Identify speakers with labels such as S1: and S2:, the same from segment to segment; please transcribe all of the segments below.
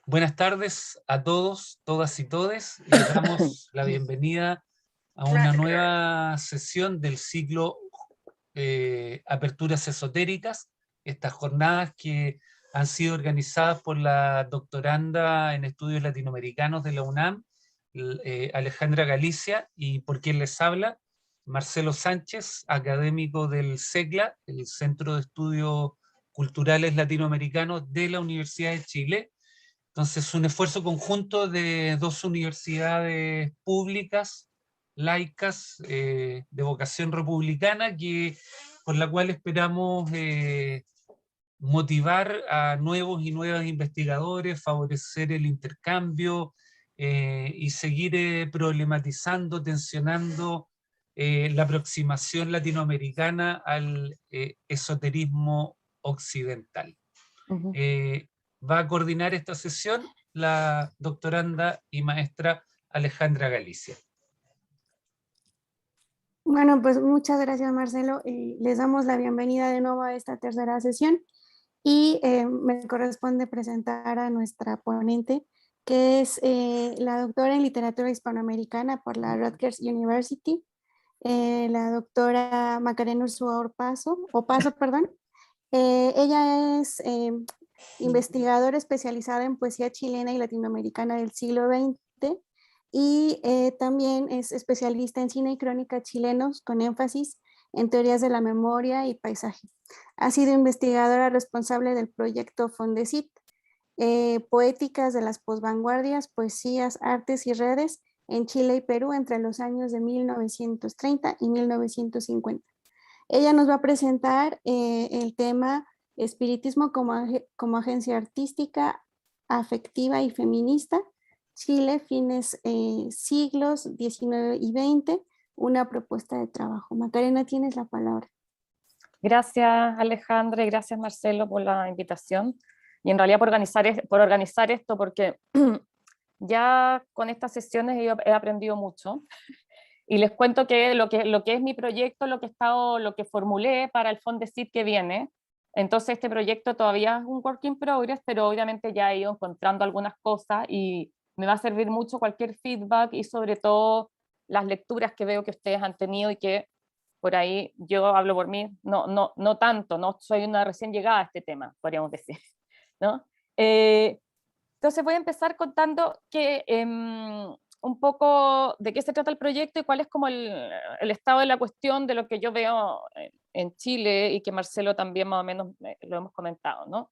S1: Buenas tardes a todos, todas y todes. Les damos la bienvenida a una nueva sesión del ciclo Aperturas Esotéricas, estas jornadas que han sido organizadas por la doctoranda en estudios latinoamericanos de la UNAM, Alejandra Galicia, y por quien les habla, Marcelo Sánchez, académico del CECLA, el Centro de Estudios Culturales Latinoamericanos de la Universidad de Chile. Entonces, un esfuerzo conjunto de dos universidades públicas, laicas, de vocación republicana, con la cual esperamos motivar a nuevos y nuevas investigadores, favorecer el intercambio y seguir problematizando, tensionando la aproximación latinoamericana al esoterismo occidental. Va a coordinar esta sesión la doctoranda y maestra Alejandra Galicia.
S2: Bueno, pues muchas gracias, Marcelo. Les damos la bienvenida de nuevo a esta tercera sesión y me corresponde presentar a nuestra ponente, que es la doctora en literatura hispanoamericana por la Rutgers University, la doctora Macarena Ursúa Opaso, perdón. Ella es investigadora especializada en poesía chilena y latinoamericana del siglo XX y también es especialista en cine y crónica chilenos con énfasis en teorías de la memoria y paisaje. Ha sido investigadora responsable del proyecto Fondesit, Poéticas de las Posvanguardias, Poesías, Artes y Redes en Chile y Perú entre los años de 1930 y 1950. Ella nos va a presentar el tema Espiritismo como agencia artística, afectiva y feminista, Chile, fines siglos XIX y XX, una propuesta de trabajo. Macarena, tienes la palabra.
S3: Gracias, Alejandra, y gracias, Marcelo, por la invitación. Y en realidad por organizar esto, porque ya con estas sesiones he aprendido mucho. Y les cuento que lo que es mi proyecto, lo que formulé para el Fondesit que viene. Entonces este proyecto todavía es un work in progress, pero obviamente ya he ido encontrando algunas cosas y me va a servir mucho cualquier feedback y sobre todo las lecturas que veo que ustedes han tenido y que por ahí yo hablo por mí, no tanto, no soy una recién llegada a este tema, podríamos decir, ¿no? Entonces voy a empezar contando que un poco de qué se trata el proyecto y cuál es como el estado de la cuestión de lo que yo veo en Chile y que Marcelo también más o menos lo hemos comentado, ¿no?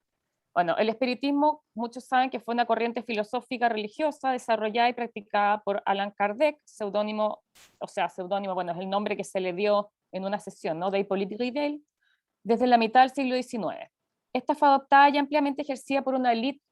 S3: Bueno, el espiritismo, muchos saben que fue una corriente filosófica religiosa desarrollada y practicada por Allan Kardec, seudónimo, bueno, es el nombre que se le dio en una sesión, ¿no? De Hippolyte Ridel, desde la mitad del siglo XIX. Esta fue adoptada y ampliamente ejercida por una élite,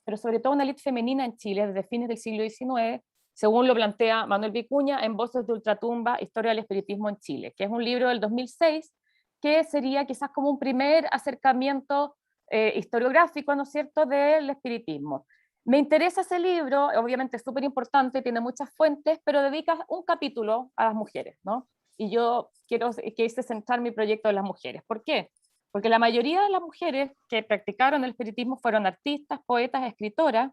S3: pero sobre todo una élite femenina en Chile desde fines del siglo XIX, según lo plantea Manuel Vicuña en Voces de Ultratumba, Historia del Espiritismo en Chile, que es un libro del 2006, que sería quizás como un primer acercamiento historiográfico, ¿no es cierto?, del espiritismo. Me interesa ese libro, obviamente es súper importante, tiene muchas fuentes, pero dedica un capítulo a las mujeres, ¿no? Y yo quise centrar mi proyecto en las mujeres. ¿Por qué? Porque la mayoría de las mujeres que practicaron el espiritismo fueron artistas, poetas, escritoras,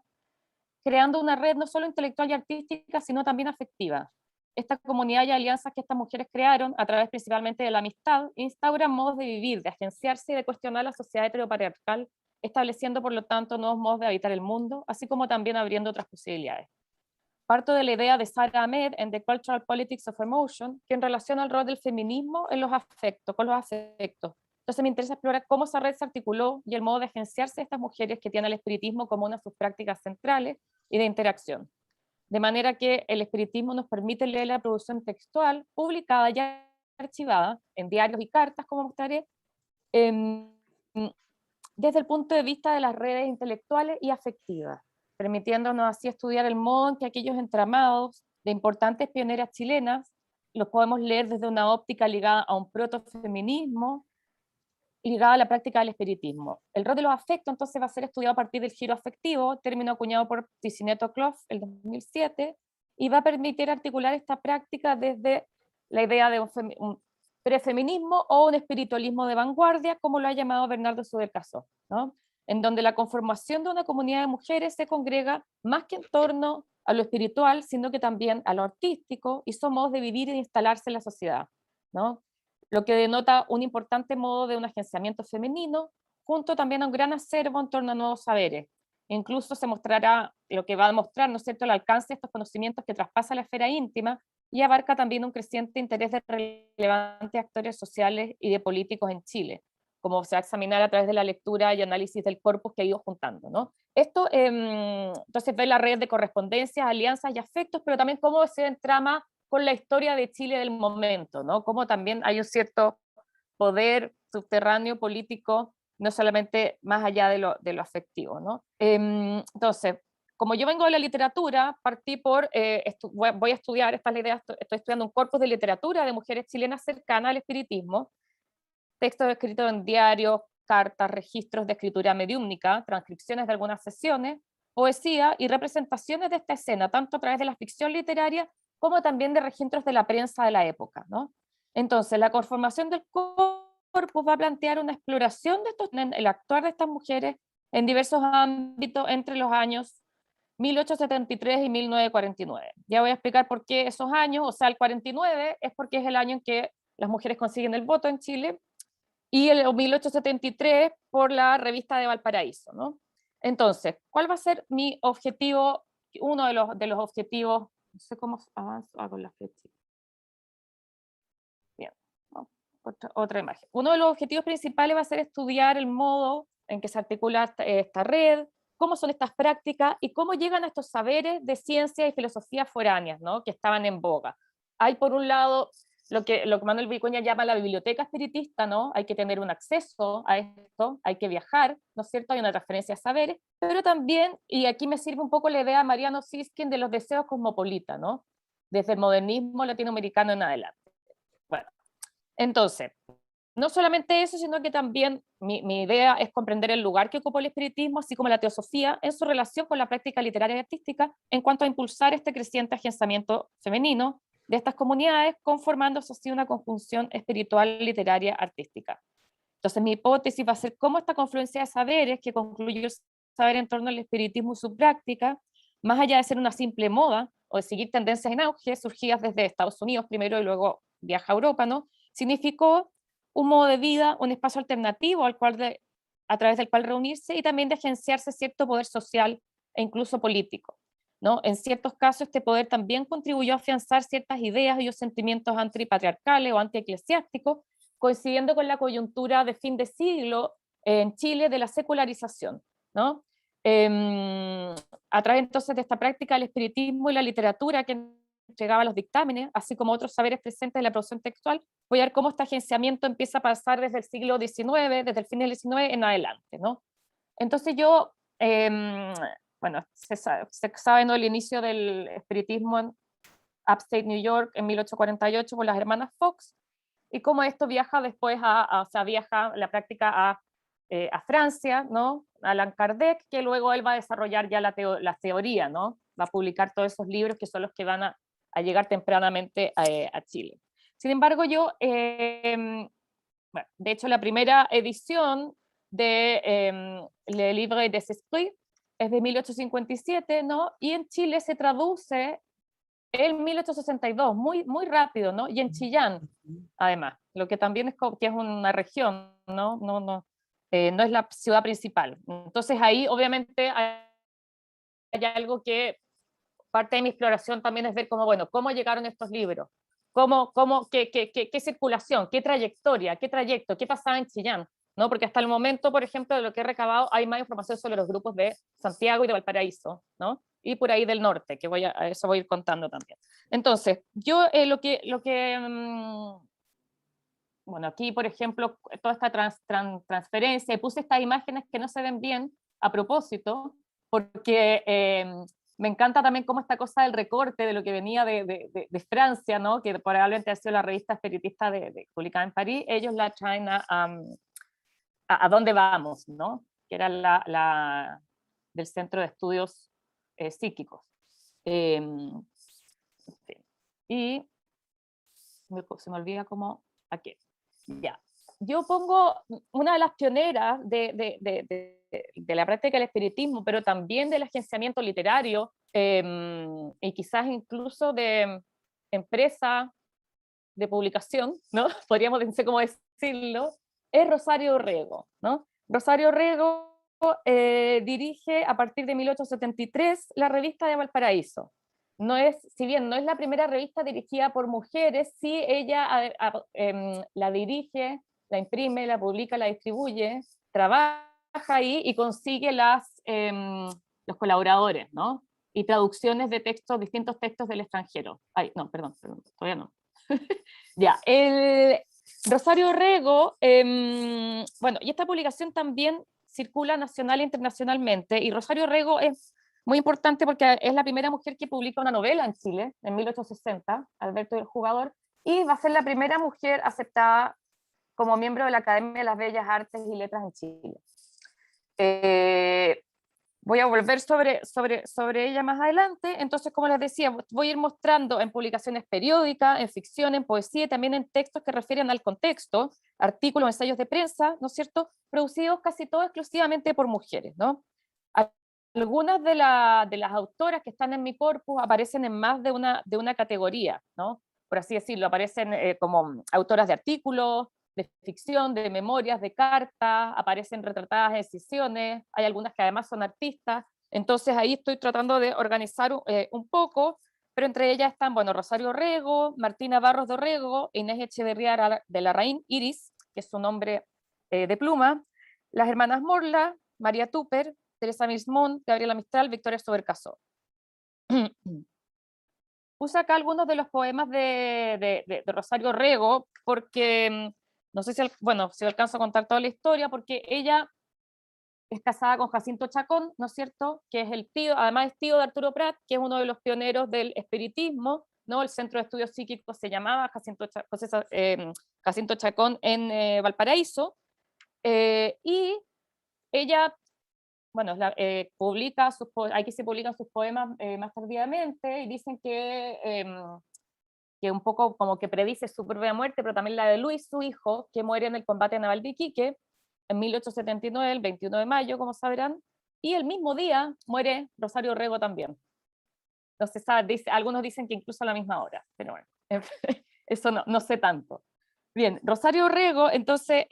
S3: creando una red no solo intelectual y artística, sino también afectiva. Esta comunidad y alianzas que estas mujeres crearon, a través principalmente de la amistad, instauran modos de vivir, de agenciarse y de cuestionar la sociedad heteropatriarcal, estableciendo por lo tanto nuevos modos de habitar el mundo, así como también abriendo otras posibilidades. Parto de la idea de Sara Ahmed en The Cultural Politics of Emotion, que en relación al rol del feminismo en los afectos, con los afectos. Entonces me interesa explorar cómo esa red se articuló y el modo de agenciarse de estas mujeres que tienen el espiritismo como una de sus prácticas centrales y de interacción. De manera que el espiritismo nos permite leer la producción textual publicada y archivada en diarios y cartas, como mostraré, desde el punto de vista de las redes intelectuales y afectivas, permitiéndonos así estudiar el modo en que aquellos entramados de importantes pioneras chilenas los podemos leer desde una óptica ligada a un protofeminismo, ligada a la práctica del espiritismo. El rol de los afectos entonces va a ser estudiado a partir del giro afectivo, término acuñado por Ticineto Clough el 2007, y va a permitir articular esta práctica desde la idea de un prefeminismo o un espiritualismo de vanguardia, como lo ha llamado Bernardo Subercaseaux, ¿no? en donde la conformación de una comunidad de mujeres se congrega más que en torno a lo espiritual, sino que también a lo artístico, y son modos de vivir y de instalarse en la sociedad, ¿no? Lo que denota un importante modo de un agenciamiento femenino, junto también a un gran acervo en torno a nuevos saberes. Incluso se mostrará lo que va a demostrar, ¿no es cierto?, el alcance de estos conocimientos que traspasa la esfera íntima y abarca también un creciente interés de relevantes actores sociales y de políticos en Chile, como se va a examinar a través de la lectura y análisis del corpus que ha ido juntando, ¿no? Esto, entonces, ve la red de correspondencias, alianzas y afectos, pero también cómo se entrama con la historia de Chile del momento, ¿no? Cómo también hay un cierto poder subterráneo político, no solamente más allá de lo afectivo, ¿no? Entonces, como yo vengo de la literatura, partí por, voy a estudiar, esta es la idea, estoy estudiando un corpus de literatura de mujeres chilenas cercanas al espiritismo, textos escritos en diarios, cartas, registros de escritura mediúmnica, transcripciones de algunas sesiones, poesía y representaciones de esta escena, tanto a través de la ficción literaria como también de registros de la prensa de la época, ¿no? Entonces, la conformación del corpus va a plantear una exploración de el actuar de estas mujeres en diversos ámbitos entre los años 1873 y 1949. Ya voy a explicar por qué esos años, o sea, el 49 es porque es el año en que las mujeres consiguen el voto en Chile, y el 1873 por la revista de Valparaíso, ¿no? Entonces, ¿cuál va a ser mi objetivo? Uno de los objetivos, no sé cómo avanzo, hago la flechita. Bien, ¿no? Otra imagen. Uno de los objetivos principales va a ser estudiar el modo en que se articula esta red, cómo son estas prácticas y cómo llegan a estos saberes de ciencia y filosofía foráneas, ¿no?, que estaban en boga. Hay, por un lado, lo que Manuel Vicuña llama la biblioteca espiritista, ¿no? Hay que tener un acceso a esto, hay que viajar, ¿no es cierto? Hay una transferencia de saberes, pero también, y aquí me sirve un poco la idea de Mariano Siskin de los deseos cosmopolitas, ¿no? Desde el modernismo latinoamericano en adelante. Bueno, entonces, no solamente eso, sino que también mi idea es comprender el lugar que ocupó el espiritismo, así como la teosofía, en su relación con la práctica literaria y artística, en cuanto a impulsar este creciente agenciamiento femenino de estas comunidades, conformándose así una conjunción espiritual, literaria, artística. Entonces, mi hipótesis va a ser cómo esta confluencia de saberes, que concluyó el saber en torno al espiritismo y su práctica, más allá de ser una simple moda o de seguir tendencias en auge, surgidas desde Estados Unidos primero y luego viaja a Europa, ¿no?, significó un modo de vida, un espacio alternativo a través del cual reunirse y también de agenciarse cierto poder social e incluso político, ¿no? En ciertos casos este poder también contribuyó a afianzar ciertas ideas y los sentimientos antipatriarcales o antieclesiásticos, coincidiendo con la coyuntura de fin de siglo en Chile de la secularización, ¿no? A través entonces de esta práctica del espiritismo y la literatura que entregaba los dictámenes, así como otros saberes presentes en la producción textual, voy a ver cómo este agenciamiento empieza a pasar desde el siglo XIX, desde el fin del XIX en adelante, ¿no? Entonces yo, bueno, se sabe, ¿no?, el inicio del espiritismo en Upstate New York en 1848 por las hermanas Fox, y cómo esto viaja después o sea, viaja la práctica a Francia, ¿no?, Allan Kardec, que luego él va a desarrollar ya la teoría, ¿no?, va a publicar todos esos libros que son los que van a llegar tempranamente a Chile. Sin embargo, yo, bueno, de hecho, la primera edición de Le Livre des Esprits es de 1857, ¿no? Y en Chile se traduce en 1862, muy, muy rápido, ¿no? Y en Chillán, además, lo que también que es una región, ¿no? No es la ciudad principal. Entonces ahí, obviamente, hay algo que parte de mi exploración también es ver cómo, bueno, cómo llegaron estos libros, qué circulación, qué trayectoria, qué trayecto, qué pasaba en Chillán, ¿no? Porque hasta el momento, por ejemplo, de lo que he recabado, hay más información sobre los grupos de Santiago y de Valparaíso, ¿no? Y por ahí del norte, que a eso voy a ir contando también. Entonces, yo bueno, aquí, por ejemplo, toda esta transferencia, y puse estas imágenes que no se ven bien a propósito, porque me encanta también cómo esta cosa del recorte de lo que venía de Francia, ¿no?, que probablemente ha sido la revista espiritista publicada en París, ellos la traen a dónde vamos, ¿no?, que era del Centro de Estudios Psíquicos. Y se me olvida cómo, aquí, ya. yo pongo una de las pioneras de la práctica del espiritismo, pero también del agenciamiento literario, y quizás incluso de empresa de publicación, ¿no? Podríamos decir cómo decirlo, es Rosario Rego, ¿no? Rosario Rego dirige a partir de 1873 la revista de Valparaíso. No es, si bien no es la primera revista dirigida por mujeres, sí ella la dirige, la imprime, la publica, la distribuye, trabaja ahí y consigue los colaboradores, ¿no? Y traducciones de textos, distintos textos del extranjero. Ay, no, perdón, todavía no. Ya, el Rosario Rego, bueno, y esta publicación también circula nacional e internacionalmente, y Rosario Rego es muy importante porque es la primera mujer que publica una novela en Chile, en 1860, Alberto el Jugador, y va a ser la primera mujer aceptada como miembro de la Academia de las Bellas Artes y Letras en Chile. Voy a volver sobre ella más adelante. Entonces, como les decía, voy a ir mostrando en publicaciones periódicas, en ficción, en poesía y también en textos que refieren al contexto, artículos, ensayos de prensa, ¿no es cierto?, producidos casi todos exclusivamente por mujeres, ¿no? Algunas de las autoras que están en mi corpus aparecen en más de una categoría, ¿no? Por así decirlo, aparecen como autoras de artículos, de ficción, de memorias, de cartas, aparecen retratadas en sesiones, hay algunas que además son artistas, entonces ahí estoy tratando de organizar un poco, pero entre ellas están, bueno, Rosario Rego, Martina Barros de Orrego, Inés Echeverría de Larraín, Iris, que es su nombre de pluma, las hermanas Morla, María Tupper, Teresa Mismont, Gabriela Mistral, Victoria Sobercasó. Puse acá algunos de los poemas de Rosario Rego, porque no sé si alcanzo a contar toda la historia, porque ella es casada con Jacinto Chacón, ¿no es cierto?, que es el tío, además es tío de Arturo Prat, que es uno de los pioneros del espiritismo, ¿no? El Centro de Estudios Psíquicos se llamaba Jacinto Chacón en Valparaíso, y ella, bueno, publica aquí se publican sus poemas más tardíamente, y dicen que un poco como que predice su propia muerte, pero también la de Luis, su hijo, que muere en el combate naval de Iquique, en 1879, el 21 de mayo, como sabrán, y el mismo día muere Rosario Rego también. No se sabe, algunos dicen que incluso a la misma hora, pero bueno, eso no sé tanto. Bien, Rosario Rego, entonces,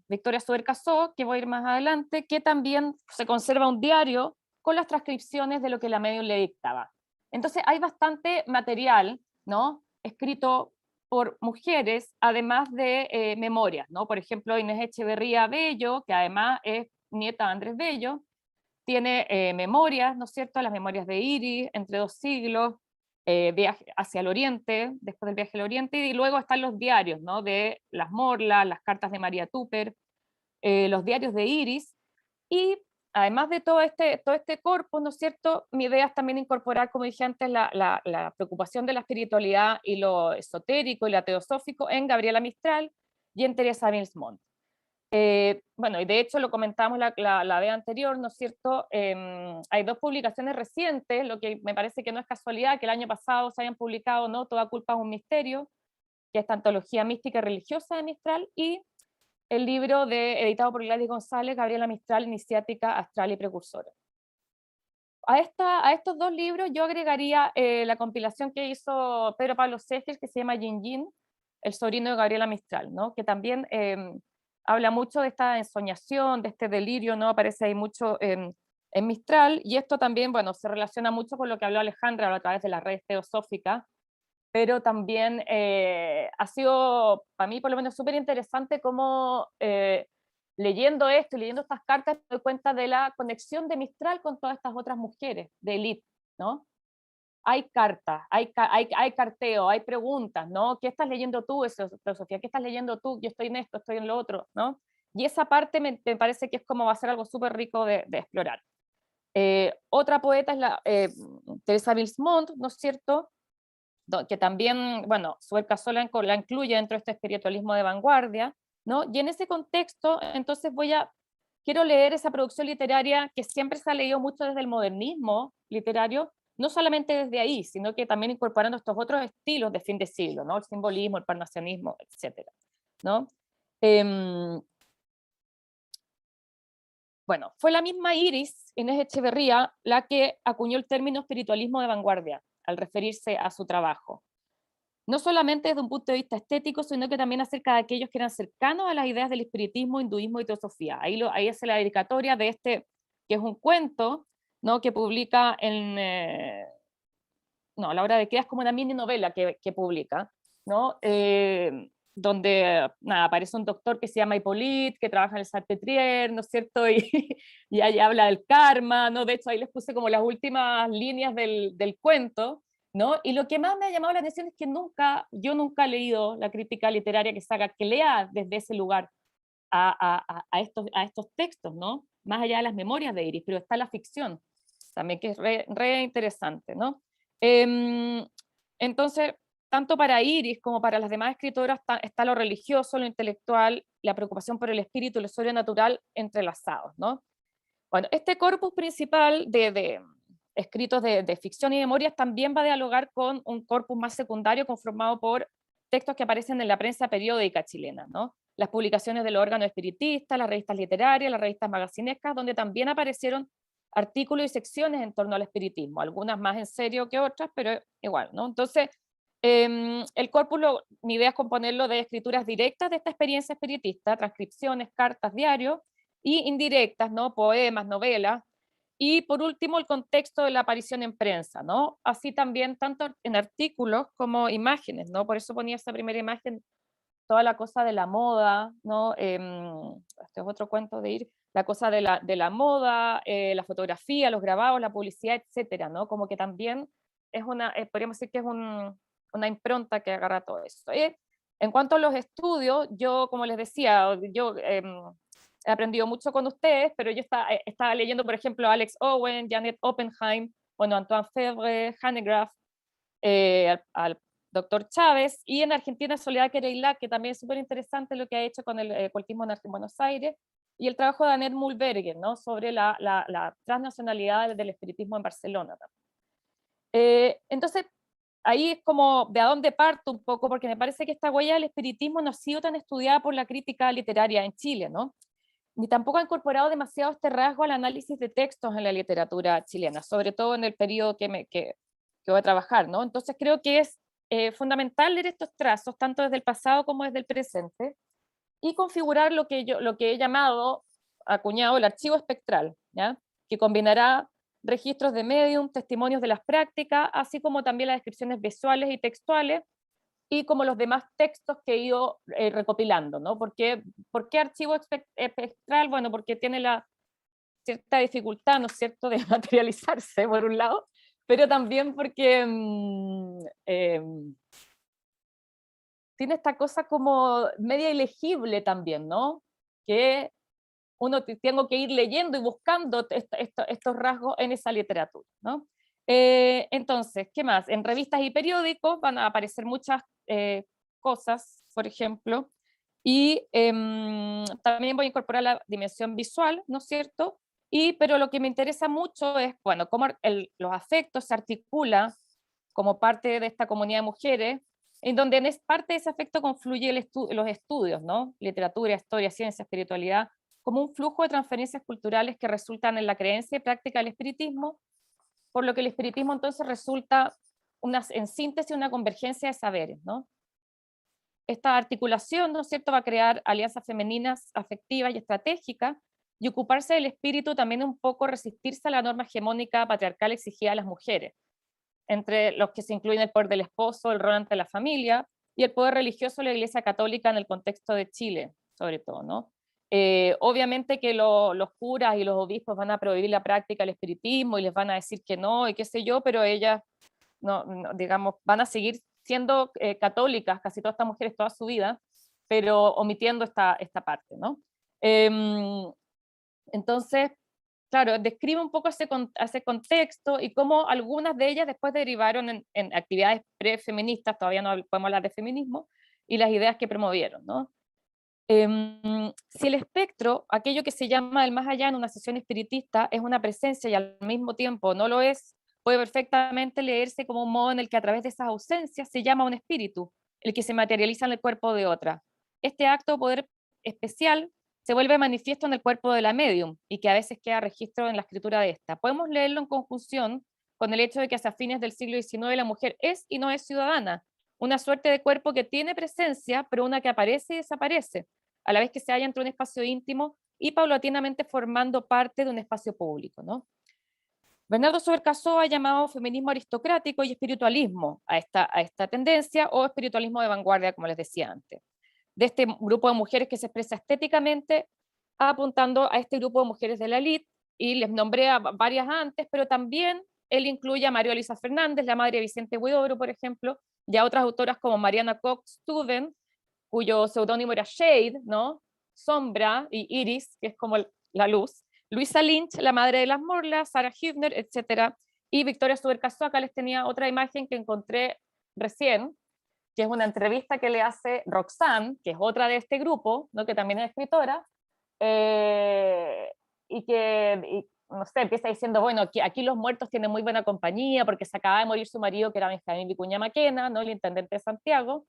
S3: Victoria Sobercasó, que voy a ir más adelante, que también se conserva un diario con las transcripciones de lo que la medium le dictaba. Entonces hay bastante material, ¿no?, escrito por mujeres, además de memorias, ¿no? Por ejemplo, Inés Echeverría Bello, que además es nieta de Andrés Bello, tiene memorias, ¿no es cierto?, las memorias de Iris, Entre dos siglos, viaje hacia el oriente, después del viaje al oriente, y luego están los diarios, ¿no?, de las Morla, las cartas de María Tupper, los diarios de Iris, y además de todo este corpus, ¿no es cierto?, mi idea es también incorporar, como dije antes, la preocupación de la espiritualidad y lo esotérico y la teosófico en Gabriela Mistral y en Teresa Mismont. Bueno, y de hecho lo comentábamos la vez anterior, ¿no es cierto? Hay dos publicaciones recientes, lo que me parece que no es casualidad que el año pasado se hayan publicado, ¿no?, Toda culpa es un misterio, que es esta antología mística y religiosa de Mistral, y el libro editado por Gladys González, Gabriela Mistral, Iniciática, Astral y Precursora. A estos dos libros yo agregaría la compilación que hizo Pedro Pablo Segel, que se llama Yin Yin, el sobrino de Gabriela Mistral, ¿no?, que también habla mucho de esta ensoñación, de este delirio, ¿no?, aparece ahí mucho en Mistral, y esto también, bueno, se relaciona mucho con lo que habló Alejandra a través de las redes teosóficas, pero también ha sido, para mí por lo menos, súper interesante cómo leyendo esto y leyendo estas cartas me doy cuenta de la conexión de Mistral con todas estas otras mujeres de élite, ¿no? Hay cartas, hay carteo, hay preguntas, ¿no? ¿Qué estás leyendo tú, Sofía? ¿Qué estás leyendo tú? Yo estoy en esto, estoy en lo otro, ¿no? Y esa parte me parece que es como va a ser algo súper rico de explorar. Otra poeta es Teresa Mismont, ¿no es cierto?, que también, bueno, Sobercasó la incluye dentro de este espiritualismo de vanguardia, ¿no? Y en ese contexto, entonces quiero leer esa producción literaria que siempre se ha leído mucho desde el modernismo literario, no solamente desde ahí, sino que también incorporando estos otros estilos de fin de siglo, ¿no? El simbolismo, el parnasianismo, etcétera, ¿no? Bueno, fue la misma Iris, Inés Echeverría, la que acuñó el término espiritualismo de vanguardia al referirse a su trabajo. No solamente desde un punto de vista estético, sino que también acerca de aquellos que eran cercanos a las ideas del espiritismo, hinduismo y teosofía. Ahí hace la dedicatoria de este, que es un cuento, ¿no? Que publica en... La hora de queda es como una mini novela que publica, ¿no? Donde nada, aparece un doctor que se llama Hippolyte, que trabaja en el Salpêtrière, ¿no es cierto? Y ahí habla del karma, ¿no? De hecho, ahí les puse como las últimas líneas del cuento, ¿no? Y lo que más me ha llamado la atención es que yo nunca he leído la crítica literaria que lea desde ese lugar a estos textos, ¿no? Más allá de las memorias de Iris, pero está la ficción también, que es re interesante, ¿no? Entonces, tanto para Iris como para las demás escritoras está lo religioso, lo intelectual, la preocupación por el espíritu y lo sobrenatural entrelazados, ¿no? Bueno, este corpus principal de escritos de ficción y memorias también va a dialogar con un corpus más secundario conformado por textos que aparecen en la prensa periódica chilena, ¿no? Las publicaciones del órgano espiritista, las revistas literarias, las revistas magacinescas, donde también aparecieron artículos y secciones en torno al espiritismo, algunas más en serio que otras, pero igual, ¿no? Entonces, el corpus, mi idea es componerlo de escrituras directas de esta experiencia espiritista, transcripciones, cartas, diarios, y indirectas, ¿no? Poemas, novelas, y por último el contexto de la aparición en prensa, ¿no? Así también tanto en artículos como imágenes, ¿no? Por eso ponía esa primera imagen, toda la cosa de la moda, ¿no? Este es otro cuento de ir, la cosa de la moda, la fotografía, los grabados, la publicidad, etcétera, ¿no? Como que también es podríamos decir que es una impronta que agarra todo eso. En cuanto a los estudios, yo, como les decía, yo he aprendido mucho con ustedes, pero yo estaba leyendo, por ejemplo, a Alex Owen, Janet Oppenheim, bueno, Antoine Febvre, Hanegraaff, al doctor Chávez, y en Argentina Soledad Quereilá, que también es súper interesante lo que ha hecho con el cultismo en Buenos Aires, y el trabajo de Annette Mulberger, ¿no? Sobre la transnacionalidad del espiritismo en Barcelona. Entonces, ahí es como de a dónde parto un poco, porque me parece que esta huella del espiritismo no ha sido tan estudiada por la crítica literaria en Chile, ¿no? Ni tampoco ha incorporado demasiado este rasgo al análisis de textos en la literatura chilena, sobre todo en el periodo que voy a trabajar, ¿no? Entonces creo que es fundamental leer estos trazos, tanto desde el pasado como desde el presente, y configurar lo que he llamado, acuñado, el archivo espectral, ¿ya? Que combinará registros de medium, testimonios de las prácticas, así como también las descripciones visuales y textuales, y como los demás textos que he ido recopilando, ¿no? ¿Por qué archivo espectral? Bueno, porque tiene la cierta dificultad, ¿no es cierto?, de materializarse, por un lado, pero también porque tiene esta cosa como media ilegible también, ¿no? Que tengo que ir leyendo y buscando estos rasgos en esa literatura, ¿no? Entonces, ¿qué más? En revistas y periódicos van a aparecer muchas cosas, por ejemplo, y también voy a incorporar la dimensión visual, ¿no es cierto? Pero lo que me interesa mucho es, bueno, cómo los afectos se articulan como parte de esta comunidad de mujeres, en donde en parte de ese afecto confluye los estudios, ¿no? Literatura, historia, ciencia, espiritualidad, como un flujo de transferencias culturales que resultan en la creencia y práctica del espiritismo, por lo que el espiritismo entonces resulta en síntesis una convergencia de saberes, ¿no? Esta articulación, ¿no es cierto?, va a crear alianzas femeninas, afectivas y estratégicas, y ocuparse del espíritu también un poco resistirse a la norma hegemónica patriarcal exigida a las mujeres, entre los que se incluyen el poder del esposo, el rol ante la familia, y el poder religioso de la Iglesia Católica en el contexto de Chile, sobre todo, ¿no? Obviamente que los curas y los obispos van a prohibir la práctica del espiritismo y les van a decir que no, y qué sé yo, pero ellas, digamos, van a seguir siendo católicas, casi todas estas mujeres, toda su vida, pero omitiendo esta parte, ¿no? Entonces, claro, describe un poco ese contexto y cómo algunas de ellas después derivaron en actividades pre-feministas, todavía no podemos hablar de feminismo, y las ideas que promovieron, ¿no? Si el espectro, aquello que se llama el más allá en una sesión espiritista, es una presencia y al mismo tiempo no lo es, puede perfectamente leerse como un modo en el que a través de esas ausencias se llama un espíritu, el que se materializa en el cuerpo de otra. Este acto de poder especial se vuelve manifiesto en el cuerpo de la medium y que a veces queda registro en la escritura de esta. Podemos leerlo en conjunción con el hecho de que hacia fines del siglo XIX la mujer es y no es ciudadana, una suerte de cuerpo que tiene presencia, pero una que aparece y desaparece, a la vez que se halla entre un espacio íntimo y paulatinamente formando parte de un espacio público, ¿no? Bernardo Sobercaso ha llamado feminismo aristocrático y espiritualismo a esta tendencia, o espiritualismo de vanguardia, como les decía antes, de este grupo de mujeres que se expresa estéticamente, apuntando a este grupo de mujeres de la élite, y les nombré a varias antes, pero también él incluye a María Luisa Fernández, la madre de Vicente Huidobro, por ejemplo, y a otras autoras como Mariana Cox Stuven, cuyo seudónimo era Shade, ¿no? Sombra, y Iris, que es como la luz, Luisa Lynch, la madre de las Morlas, Sarah Hübner, etc. Y Victoria Sobercaso. Acá les tenía otra imagen que encontré recién, que es una entrevista que le hace Roxanne, que es otra de este grupo, ¿no? Que también es escritora, y que, no sé, empieza diciendo, bueno, aquí los muertos tienen muy buena compañía porque se acaba de morir su marido, que era Benjamín Vicuña Maquena, ¿no? El intendente de Santiago,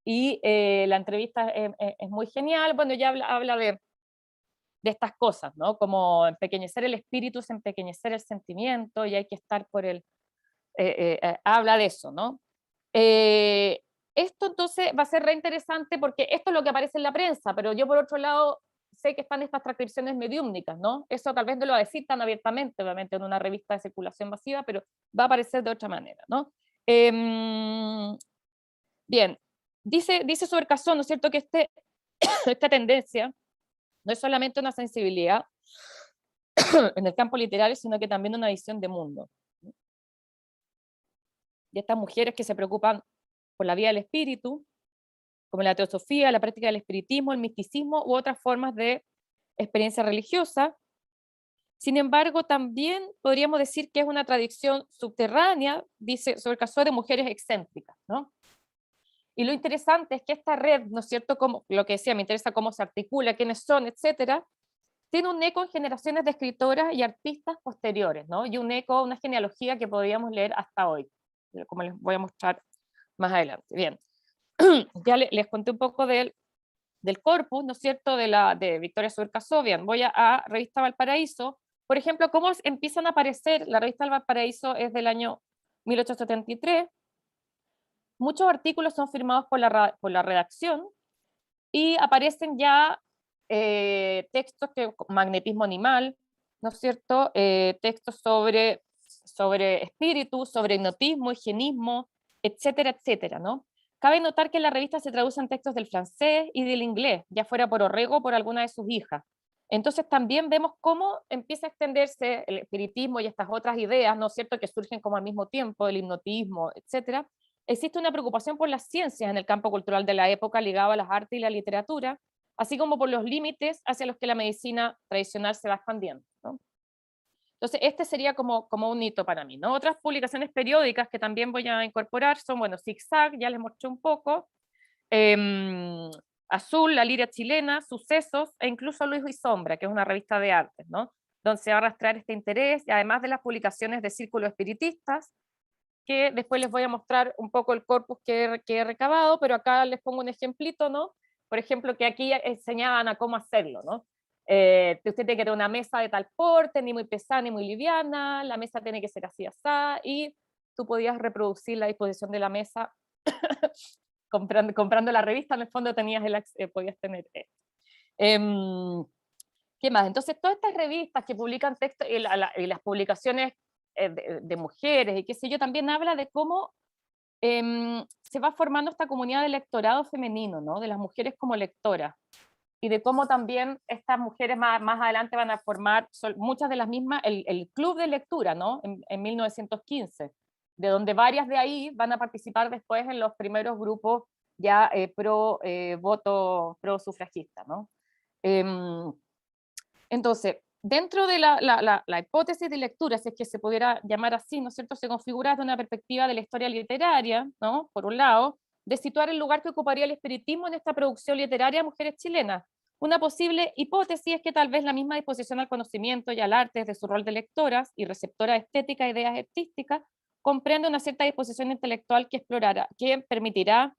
S3: y la entrevista es muy genial. Bueno, ya habla de estas cosas, ¿no? Como empequeñecer el espíritu es empequeñecer el sentimiento, y hay que estar por el... habla de eso, ¿no? Esto entonces va a ser re interesante porque esto es lo que aparece en la prensa, pero yo por otro lado sé que están estas transcripciones mediúmnicas, ¿no? Eso tal vez no lo va a decir tan abiertamente, obviamente en una revista de circulación masiva, pero va a aparecer de otra manera, ¿no? Bien, dice Sobercaso, ¿no es cierto?, que esta tendencia no es solamente una sensibilidad en el campo literario, sino que también una visión de mundo. Y estas mujeres que se preocupan por la vida del espíritu, como la teosofía, la práctica del espiritismo, el misticismo u otras formas de experiencia religiosa. Sin embargo, también podríamos decir que es una tradición subterránea, dice Sobercaso, de mujeres excéntricas, ¿no? Y lo interesante es que esta red, ¿no es cierto?, como lo que decía, me interesa cómo se articula, quiénes son, etcétera, tiene un eco en generaciones de escritoras y artistas posteriores, ¿no? Y un eco, una genealogía que podríamos leer hasta hoy, como les voy a mostrar más adelante. Bien, ya les conté un poco del corpus, ¿no es cierto?, de Victoria Sobercaso. Bien, voy a Revista Valparaíso. Por ejemplo, cómo empiezan a aparecer, la Revista Valparaíso es del año 1873, muchos artículos son firmados por la redacción, y aparecen ya textos que magnetismo animal, ¿no es cierto?, textos sobre espíritu, sobre hipnotismo, higienismo, etcétera, etcétera, ¿no? Cabe notar que en la revista se traducen textos del francés y del inglés, ya fuera por Orrego o por alguna de sus hijas. Entonces también vemos cómo empieza a extenderse el espiritismo y estas otras ideas, ¿no es cierto?, que surgen como al mismo tiempo, el hipnotismo, etcétera. Existe una preocupación por las ciencias en el campo cultural de la época ligado a las artes y la literatura, así como por los límites hacia los que la medicina tradicional se va expandiendo, ¿no? Entonces, este sería como un hito para mí, ¿no? Otras publicaciones periódicas que también voy a incorporar son, bueno, Zigzag, ya les mostré un poco, Azul, La Liria Chilena, Sucesos, e incluso Luz y Sombra, que es una revista de artes, ¿no? Donde se va a arrastrar este interés, y además de las publicaciones de círculos espiritistas, que después les voy a mostrar un poco el corpus que he recabado, pero acá les pongo un ejemplito, ¿no? Por ejemplo, que aquí enseñaban a cómo hacerlo, ¿no? Usted tiene que tener una mesa de tal porte, ni muy pesada ni muy liviana, la mesa tiene que ser así, así, y tú podías reproducir la disposición de la mesa comprando la revista, en el fondo podías tener esto. ¿Qué más? Entonces, todas estas revistas que publican textos y las publicaciones de mujeres y qué sé yo, también habla de cómo se va formando esta comunidad de lectorado femenino, ¿no? De las mujeres como lectoras, y de cómo también estas mujeres más adelante van a formar, muchas de las mismas, el club de lectura, ¿no? En 1915, de donde varias de ahí van a participar después en los primeros grupos ya voto pro sufragista, ¿no? Entonces, dentro de la hipótesis de lectura, si es que se pudiera llamar así, ¿no es cierto?, se configura desde una perspectiva de la historia literaria, ¿no?, por un lado, de situar el lugar que ocuparía el espiritismo en esta producción literaria de mujeres chilenas, Una posible hipótesis es que tal vez la misma disposición al conocimiento y al arte desde su rol de lectoras y receptora estética de ideas artísticas comprende una cierta disposición intelectual que permitirá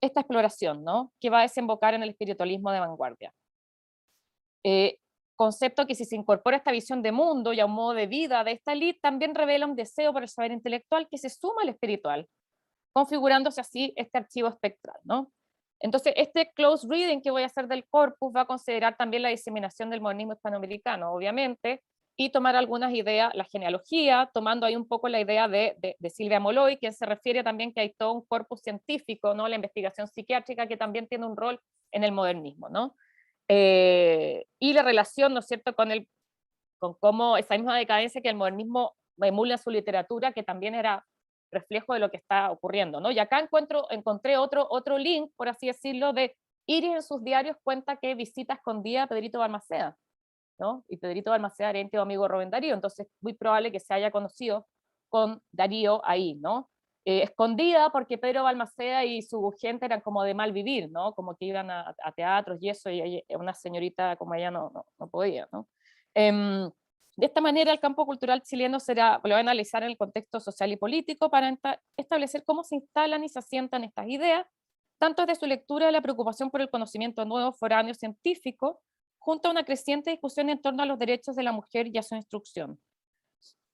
S3: esta exploración, ¿no? Que va a desembocar en el espiritualismo de vanguardia. Concepto que si se incorpora a esta visión de mundo y a un modo de vida de esta élite, también revela un deseo por el saber intelectual que se suma al espiritual, configurándose así este archivo espectral, ¿no? Entonces, este close reading que voy a hacer del corpus va a considerar también la diseminación del modernismo hispanoamericano, obviamente, y tomar algunas ideas, la genealogía, tomando ahí un poco la idea de Silvia Molloy, quien se refiere también que hay todo un corpus científico, ¿no? La investigación psiquiátrica que también tiene un rol en el modernismo, ¿no? Y la relación, ¿no es cierto?, con cómo esa misma decadencia que el modernismo emula en su literatura, que también era reflejo de lo que está ocurriendo, ¿no? Y acá encontré otro link, por así decirlo, de Iris en sus diarios cuenta que visita escondida a Pedrito Balmaceda, ¿no? Y Pedrito Balmaceda era íntimo amigo de Rubén Darío, entonces es muy probable que se haya conocido con Darío ahí, ¿no? Escondida porque Pedro Balmaceda y su gente eran como de mal vivir, ¿no? Como que iban a teatros y eso, y una señorita como ella no podía, ¿no? De esta manera, el campo cultural chileno lo va a analizar en el contexto social y político para establecer cómo se instalan y se asientan estas ideas, tanto desde su lectura de la preocupación por el conocimiento nuevo, foráneo, científico, junto a una creciente discusión en torno a los derechos de la mujer y a su instrucción.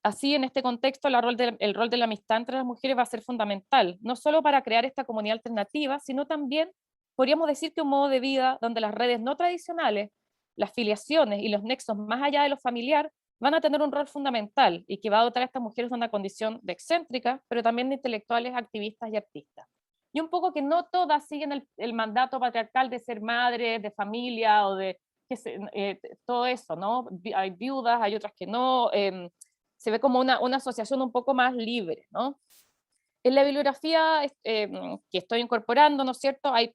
S3: Así, en este contexto, el rol de la amistad entre las mujeres va a ser fundamental, no solo para crear esta comunidad alternativa, sino también, podríamos decir que un modo de vida donde las redes no tradicionales, las filiaciones y los nexos más allá de lo familiar van a tener un rol fundamental y que va a dotar a estas mujeres de una condición de excéntricas, pero también de intelectuales, activistas y artistas. Y un poco que no todas siguen el mandato patriarcal de ser madres, de familia o de todo eso, ¿no? Hay viudas, hay otras que no, se ve como una asociación un poco más libre, ¿no? En la bibliografía que estoy incorporando, ¿no es cierto?, hay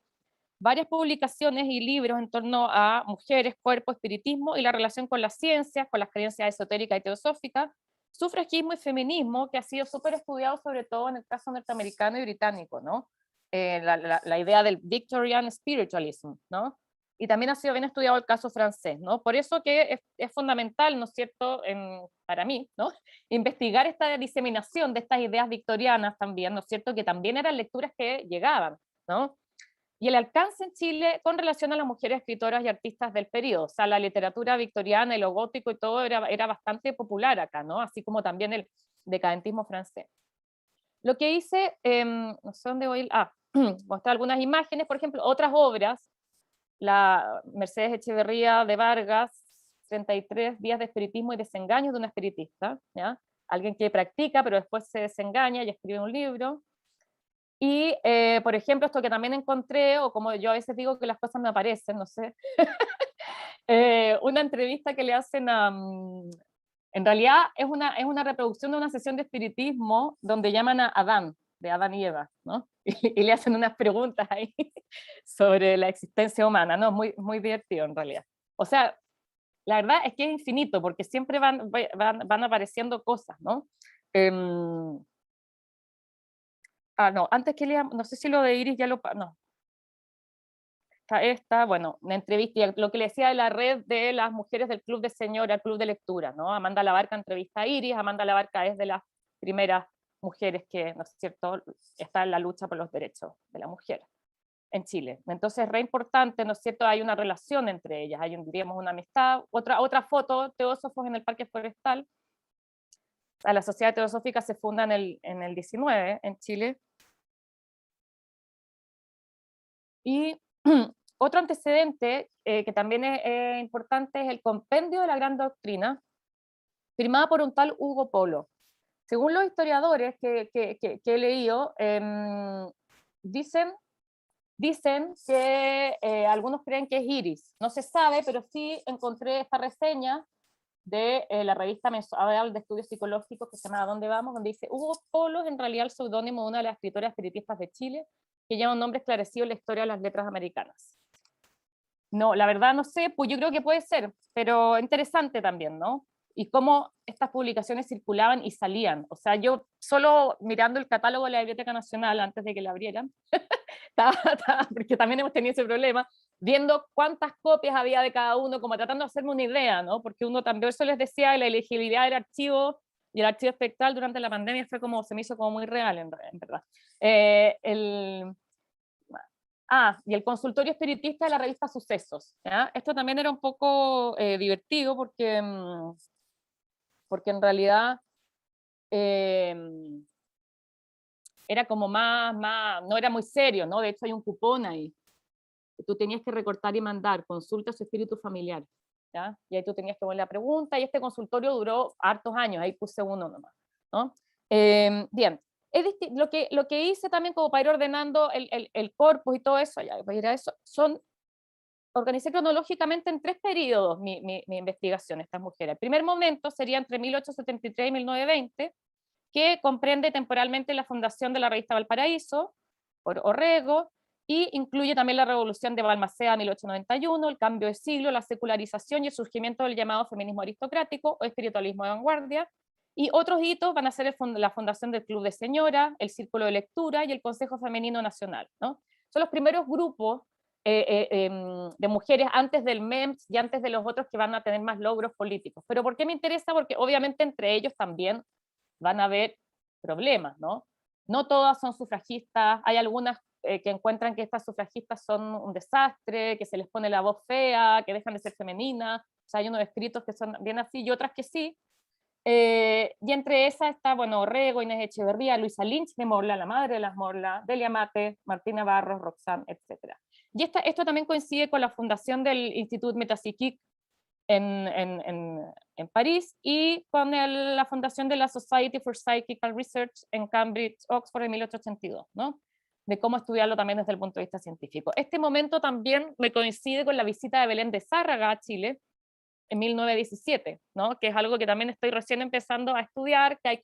S3: varias publicaciones y libros en torno a mujeres, cuerpo, espiritismo y la relación con las ciencias, con las creencias esotéricas y teosóficas, sufragismo y feminismo, que ha sido súper estudiado sobre todo en el caso norteamericano y británico, ¿no? La idea del Victorian Spiritualism, ¿no? Y también ha sido bien estudiado el caso francés, ¿no? Por eso que es fundamental, ¿no es cierto?, para mí, ¿no?, investigar esta diseminación de estas ideas victorianas también, ¿no es cierto?, que también eran lecturas que llegaban, ¿no? Y el alcance en Chile con relación a las mujeres escritoras y artistas del periodo, o sea, la literatura victoriana y lo gótico y todo era bastante popular acá, ¿no? Así como también el decadentismo francés. Lo que hice, no sé dónde voy, mostrar algunas imágenes, por ejemplo, otras obras, la Mercedes Echeverría de Vargas, 33 días de espiritismo y desengaños de una espiritista, ¿ya? Alguien que practica pero después se desengaña y escribe un libro. Y, por ejemplo, esto que también encontré, o como yo a veces digo que las cosas me aparecen, no sé, una entrevista que le hacen en realidad es una reproducción de una sesión de espiritismo donde llaman a Adán, de Adán y Eva, ¿no? Y le hacen unas preguntas ahí sobre la existencia humana, ¿no? Muy, muy divertido en realidad. O sea, la verdad es que es infinito, porque siempre van apareciendo cosas, ¿no? No, antes que lea, no sé si lo de Iris ya lo... No. Bueno, una entrevista, lo que le decía de la red de las mujeres del Club de Señora, el Club de Lectura, ¿no? Amanda Labarca entrevista a Iris, Amanda Labarca es de las primeras mujeres que, ¿no es cierto?, está en la lucha por los derechos de la mujer en Chile. Entonces es re importante, ¿no es cierto?, hay una relación entre ellas, diríamos, una amistad. Otra foto, Teósofos en el Parque Forestal. La Sociedad Teosófica se funda en el 19 en Chile. Y otro antecedente que también es importante es el Compendio de la Gran Doctrina, firmada por un tal Hugo Polo. Según los historiadores que he leído, dicen que algunos creen que es Iris. No se sabe, pero sí encontré esta reseña de la revista mensual de estudios psicológicos que se llama ¿Dónde vamos?, donde dice Hugo Polo es en realidad el seudónimo de una de las escritoras espiritistas de Chile, que lleva un nombre esclarecido en la historia de las letras americanas. No, la verdad no sé, pues yo creo que puede ser, pero interesante también, ¿no? Y cómo estas publicaciones circulaban y salían. O sea, yo solo mirando el catálogo de la Biblioteca Nacional antes de que la abrieran, porque también hemos tenido ese problema, viendo cuántas copias había de cada uno, como tratando de hacerme una idea, ¿no? Porque uno también, eso les decía, la elegibilidad del archivo y el archivo espectral durante la pandemia fue como, se me hizo como muy real, en verdad. Y el consultorio espiritista de la revista Sucesos, ¿ya? Esto también era un poco divertido porque en realidad era como no era muy serio, ¿no? De hecho hay un cupón ahí, que tú tenías que recortar y mandar, consulta su espíritu familiar, ¿ya? Y ahí tú tenías que poner la pregunta, y este consultorio duró hartos años, ahí puse uno nomás, ¿no? Bien, lo que hice también como para ir ordenando el corpus y todo eso, ya voy a ir a eso, organicé cronológicamente en 3 periodos mi investigación, estas mujeres. El primer momento sería entre 1873 y 1920, que comprende temporalmente la fundación de la revista Valparaíso, por Orrego, y incluye también la revolución de Balmaceda 1891, el cambio de siglo, la secularización y el surgimiento del llamado feminismo aristocrático o espiritualismo de vanguardia, y otros hitos van a ser la fundación del Club de Señora, el Círculo de Lectura y el Consejo Femenino Nacional, ¿no? Son los primeros grupos de mujeres antes del MEMS y antes de los otros que van a tener más logros políticos. ¿Pero por qué me interesa? Porque obviamente entre ellos también van a haber problemas, ¿no? No todas son sufragistas, hay algunas que encuentran que estas sufragistas son un desastre, que se les pone la voz fea, que dejan de ser femeninas, o sea, hay unos escritos que son bien así y otras que sí. Y entre esas está, bueno, Orrego, Inés Echeverría, Luisa Lynch de Morla, la madre de las Morla, Delia Mate, Martina Barros, Roxanne, etc. Y esto también coincide con la fundación del Institut Metapsychique en París, y con la fundación de la Society for Psychical Research en Cambridge, Oxford, en 1882, ¿no? De cómo estudiarlo también desde el punto de vista científico. Este momento también me coincide con la visita de Belén de Zárraga a Chile en 1917, ¿no? Que es algo que también estoy recién empezando a estudiar, que hay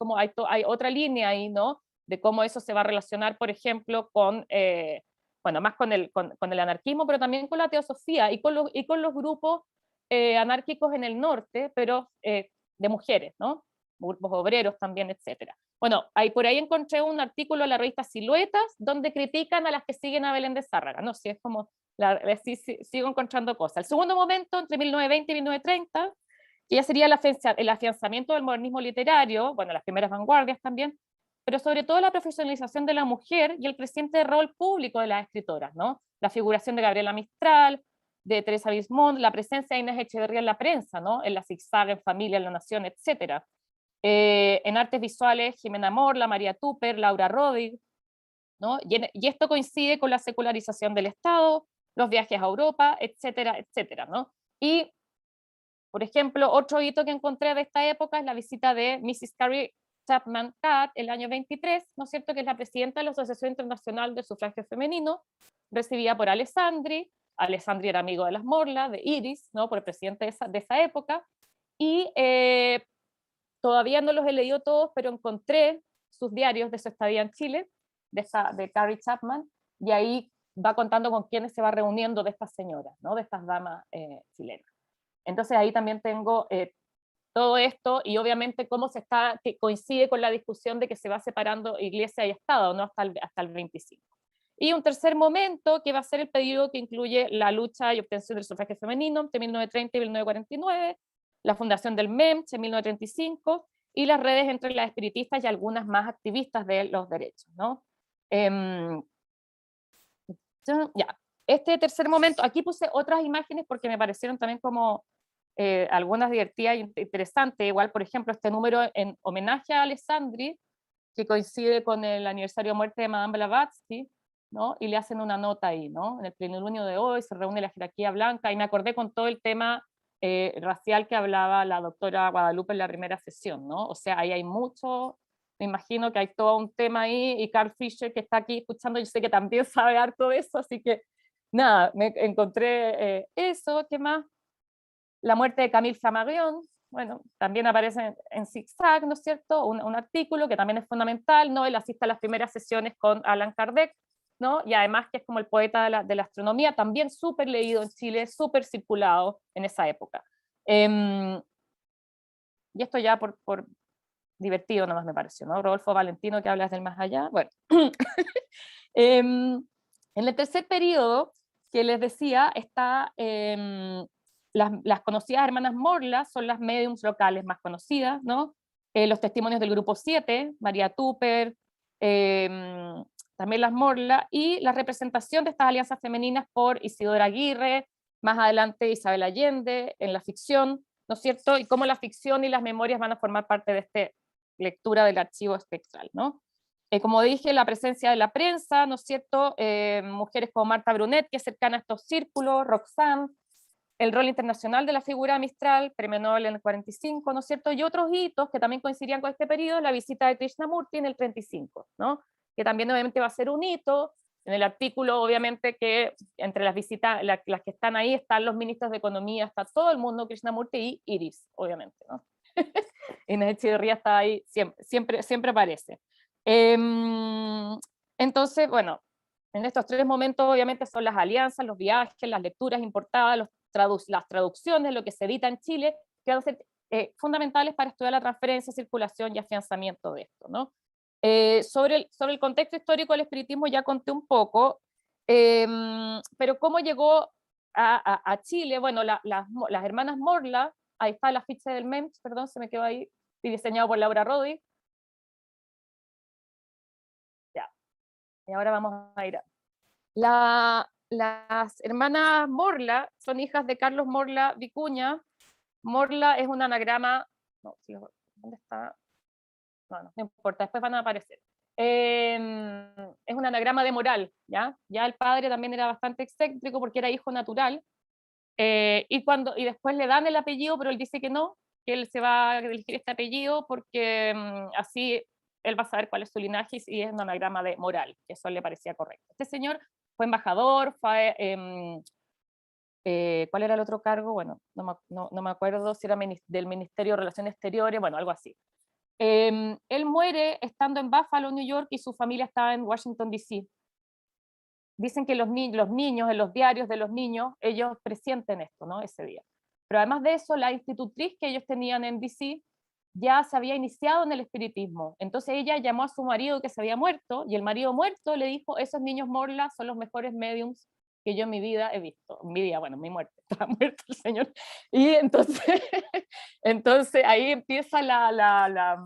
S3: otra línea ahí, ¿no? De cómo eso se va a relacionar, por ejemplo, bueno, más con el anarquismo, pero también con la teosofía y con los grupos anárquicos en el norte, pero de mujeres, ¿no? Grupos obreros también, etcétera. Bueno, por ahí encontré un artículo en la revista Siluetas, donde critican a las que siguen a Belén de Zárraga, ¿no? Si es como, sigo encontrando cosas. El segundo momento, entre 1920 y 1930, que ya sería el afianzamiento del modernismo literario, bueno, las primeras vanguardias también, pero sobre todo la profesionalización de la mujer y el creciente rol público de las escritoras, ¿no? La figuración de Gabriela Mistral, de Teresa Bismont, la presencia de Inés Echeverría en la prensa, ¿no? En la Zigzag, en Familia, en La Nación, etc. En artes visuales, Jimena Morla, María Tupper, Laura Rodig, ¿no? Y esto coincide con la secularización del Estado, los viajes a Europa, etcétera, etcétera, ¿no? Y, por ejemplo, otro hito que encontré de esta época es la visita de Mrs. Carrie Chapman Catt el año 23, ¿no es cierto?, que es la presidenta de la Asociación Internacional del Sufragio Femenino, recibida por Alessandri. Alessandri era amigo de las Morla, de Iris, ¿no?, por el presidente de esa época, y todavía no los he leído todos, pero encontré sus diarios de su estadía en Chile, de Carrie Chapman, y ahí va contando con quiénes se va reuniendo de estas señoras, ¿no?, de estas damas chilenas. Entonces ahí también tengo todo esto, y obviamente cómo que coincide con la discusión de que se va separando iglesia y Estado, ¿no?, hasta el 25. Y un tercer momento, que va a ser el periodo que incluye la lucha y obtención del sufragio femenino entre 1930 y 1949, la fundación del MEMS en 1935, y las redes entre las espiritistas y algunas más activistas de los derechos, ¿no? Ya, este tercer momento, aquí puse otras imágenes porque me parecieron también como algunas divertidas e interesantes, igual por ejemplo este número en homenaje a Alessandri, que coincide con el aniversario de muerte de Madame Blavatsky, ¿no? Y le hacen una nota ahí, ¿no? En el plenilunio de hoy se reúne la jerarquía blanca, y me acordé con todo el tema racial que hablaba la doctora Guadalupe en la primera sesión, ¿no? O sea, ahí hay mucho, me imagino que hay todo un tema ahí, y Carl Fischer, que está aquí escuchando, yo sé que también sabe harto de eso, así que nada, me encontré eso. ¿Qué más? La muerte de Camille Flammarion, bueno, también aparece en Zigzag, ¿no es cierto? Un artículo que también es fundamental, ¿no? Él asiste a las primeras sesiones con Allan Kardec, ¿no? Y además que es como el poeta de la astronomía, también súper leído en Chile, súper circulado en esa época. Y esto ya por divertido nomás me pareció, ¿no? Rodolfo Valentino, que hablas del más allá. Bueno, en el tercer periodo, que les decía, está, las conocidas hermanas Morla son las médiums locales más conocidas, ¿no? Los testimonios del grupo 7, María Tupper, también las Morla, y la representación de estas alianzas femeninas por Isidora Aguirre, más adelante Isabel Allende, en la ficción, ¿no es cierto? Y cómo la ficción y las memorias van a formar parte de esta lectura del archivo espectral, ¿no? Como dije, la presencia de la prensa, ¿no es cierto? Mujeres como Marta Brunet, que es cercana a estos círculos, Roxanne, el rol internacional de la figura Mistral, premio Nobel en el 45, ¿no es cierto? Y otros hitos que también coincidían con este periodo, la visita de Krishnamurti en el 35, ¿no? Que también obviamente va a ser un hito. En el artículo, obviamente, que entre las visitas, las que están ahí, están los ministros de Economía, está todo el mundo, Krishnamurti y Iris, obviamente, ¿no? Inés Echeverría está ahí, siempre aparece. Entonces, bueno, en estos tres momentos obviamente son las alianzas, los viajes, las lecturas importadas, las traducciones, lo que se edita en Chile, que van a ser fundamentales para estudiar la transferencia, circulación y afianzamiento de esto, ¿no? Sobre el contexto histórico del espiritismo ya conté un poco, pero cómo llegó a Chile. Bueno, las hermanas Morla, ahí está la ficha del MEMS, perdón, se me quedó ahí, y diseñado por Laura Rodi. Ya, y ahora vamos a ir a... Las hermanas Morla son hijas de Carlos Morla Vicuña. Morla es un anagrama, no, ¿dónde está? No importa, después van a aparecer. Es un anagrama de moral, ¿ya? Ya el padre también era bastante excéntrico porque era hijo natural, y después le dan el apellido, pero él dice que no, que él se va a elegir este apellido porque así él va a saber cuál es su linaje y es un anagrama de moral, que eso le parecía correcto. Este señor fue embajador, ¿cuál era el otro cargo? Bueno, no me acuerdo si era del Ministerio de Relaciones Exteriores, bueno, algo así. Él muere estando en Buffalo, New York, y su familia estaba en Washington, D.C. Dicen que los niños, en los diarios de los niños, ellos presienten esto, ¿no? Ese día. Pero además de eso, la institutriz que ellos tenían en D.C. ya se había iniciado en el espiritismo. Entonces ella llamó a su marido que se había muerto, y el marido muerto le dijo: esos niños Morla son los mejores mediums que yo en mi vida he visto. Mi vida, bueno, mi muerte, estaba muerto el señor. Y entonces, entonces ahí empieza la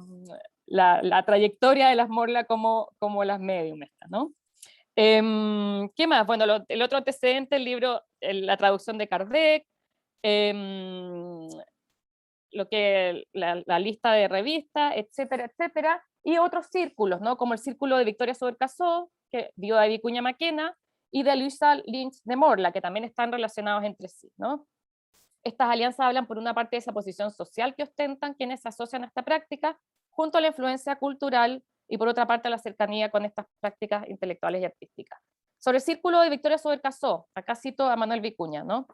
S3: trayectoria de las Morla como las medium estas, ¿no? ¿Qué más? Bueno, el otro antecedente, el libro, la traducción de Kardec, la lista de revistas, etcétera, etcétera, y otros círculos, ¿no? Como el círculo de Victoria Sobercasó, que dio a Vicuña Maquena, y de Luisa Lynch de Morla, que también están relacionados entre sí, ¿no? Estas alianzas hablan por una parte de esa posición social que ostentan quienes se asocian a esta práctica, junto a la influencia cultural, y por otra parte la cercanía con estas prácticas intelectuales y artísticas. Sobre el círculo de Victoria Sobercasó, acá cito a Manuel Vicuña, ¿no?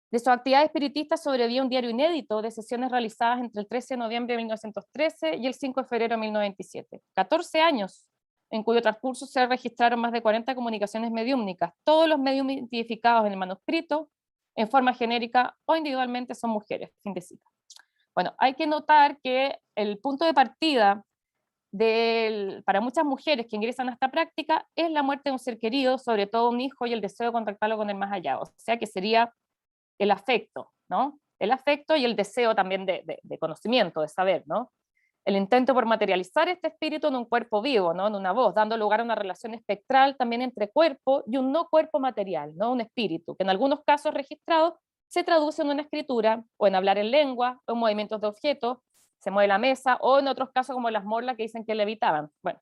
S3: De su actividad espiritista sobrevive un diario inédito de sesiones realizadas entre el 13 de noviembre de 1913 y el 5 de febrero de 1927. 14 años, en cuyo transcurso se registraron más de 40 comunicaciones mediúmnicas. Todos los medium identificados en el manuscrito, en forma genérica o individualmente, son mujeres. Fin de cita. Bueno, hay que notar que el punto de partida para muchas mujeres que ingresan a esta práctica es la muerte de un ser querido, sobre todo un hijo, y el deseo de contactarlo con el más allá. O sea que sería el afecto, ¿no? El afecto y el deseo también de conocimiento, de saber, ¿no? El intento por materializar este espíritu en un cuerpo vivo, ¿no? En una voz, dando lugar a una relación espectral también entre cuerpo y un no cuerpo material, ¿no? Un espíritu, que en algunos casos registrados se traduce en una escritura, o en hablar en lengua, o en movimientos de objetos, se mueve la mesa, o en otros casos como las Morlas que dicen que levitaban. Bueno,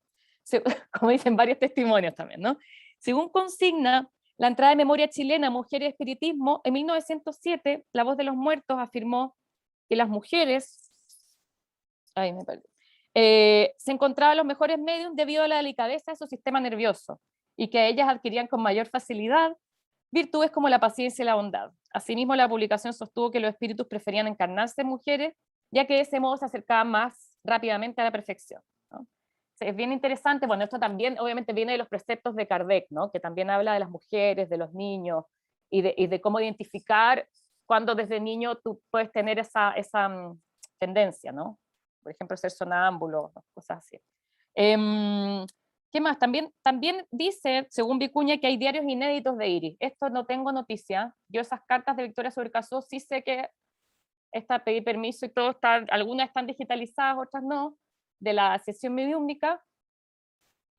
S3: como dicen varios testimonios también, ¿no? Según consigna la entrada de Memoria Chilena, Mujeres y Espiritismo, en 1907, La Voz de los Muertos afirmó que las mujeres, se encontraban los mejores medios debido a la delicadeza de su sistema nervioso, y que ellas adquirían con mayor facilidad virtudes como la paciencia y la bondad. Asimismo, la publicación sostuvo que los espíritus preferían encarnarse en mujeres, ya que de ese modo se acercaban más rápidamente a la perfección, ¿no? Es bien interesante. Bueno, esto también obviamente viene de los preceptos de Kardec, ¿no? Que también habla de las mujeres, de los niños, y de cómo identificar cuando desde niño tú puedes tener esa tendencia, ¿no? Por ejemplo, ser sonámbulo, ¿no? Cosas así. ¿Qué más? También dice, según Vicuña, que hay diarios inéditos de Iris. Esto no tengo noticia. Yo esas cartas de Victoria Sobrecasó sí sé que pedí permiso y todo, algunas están digitalizadas, otras no, de la sesión mediúmnica.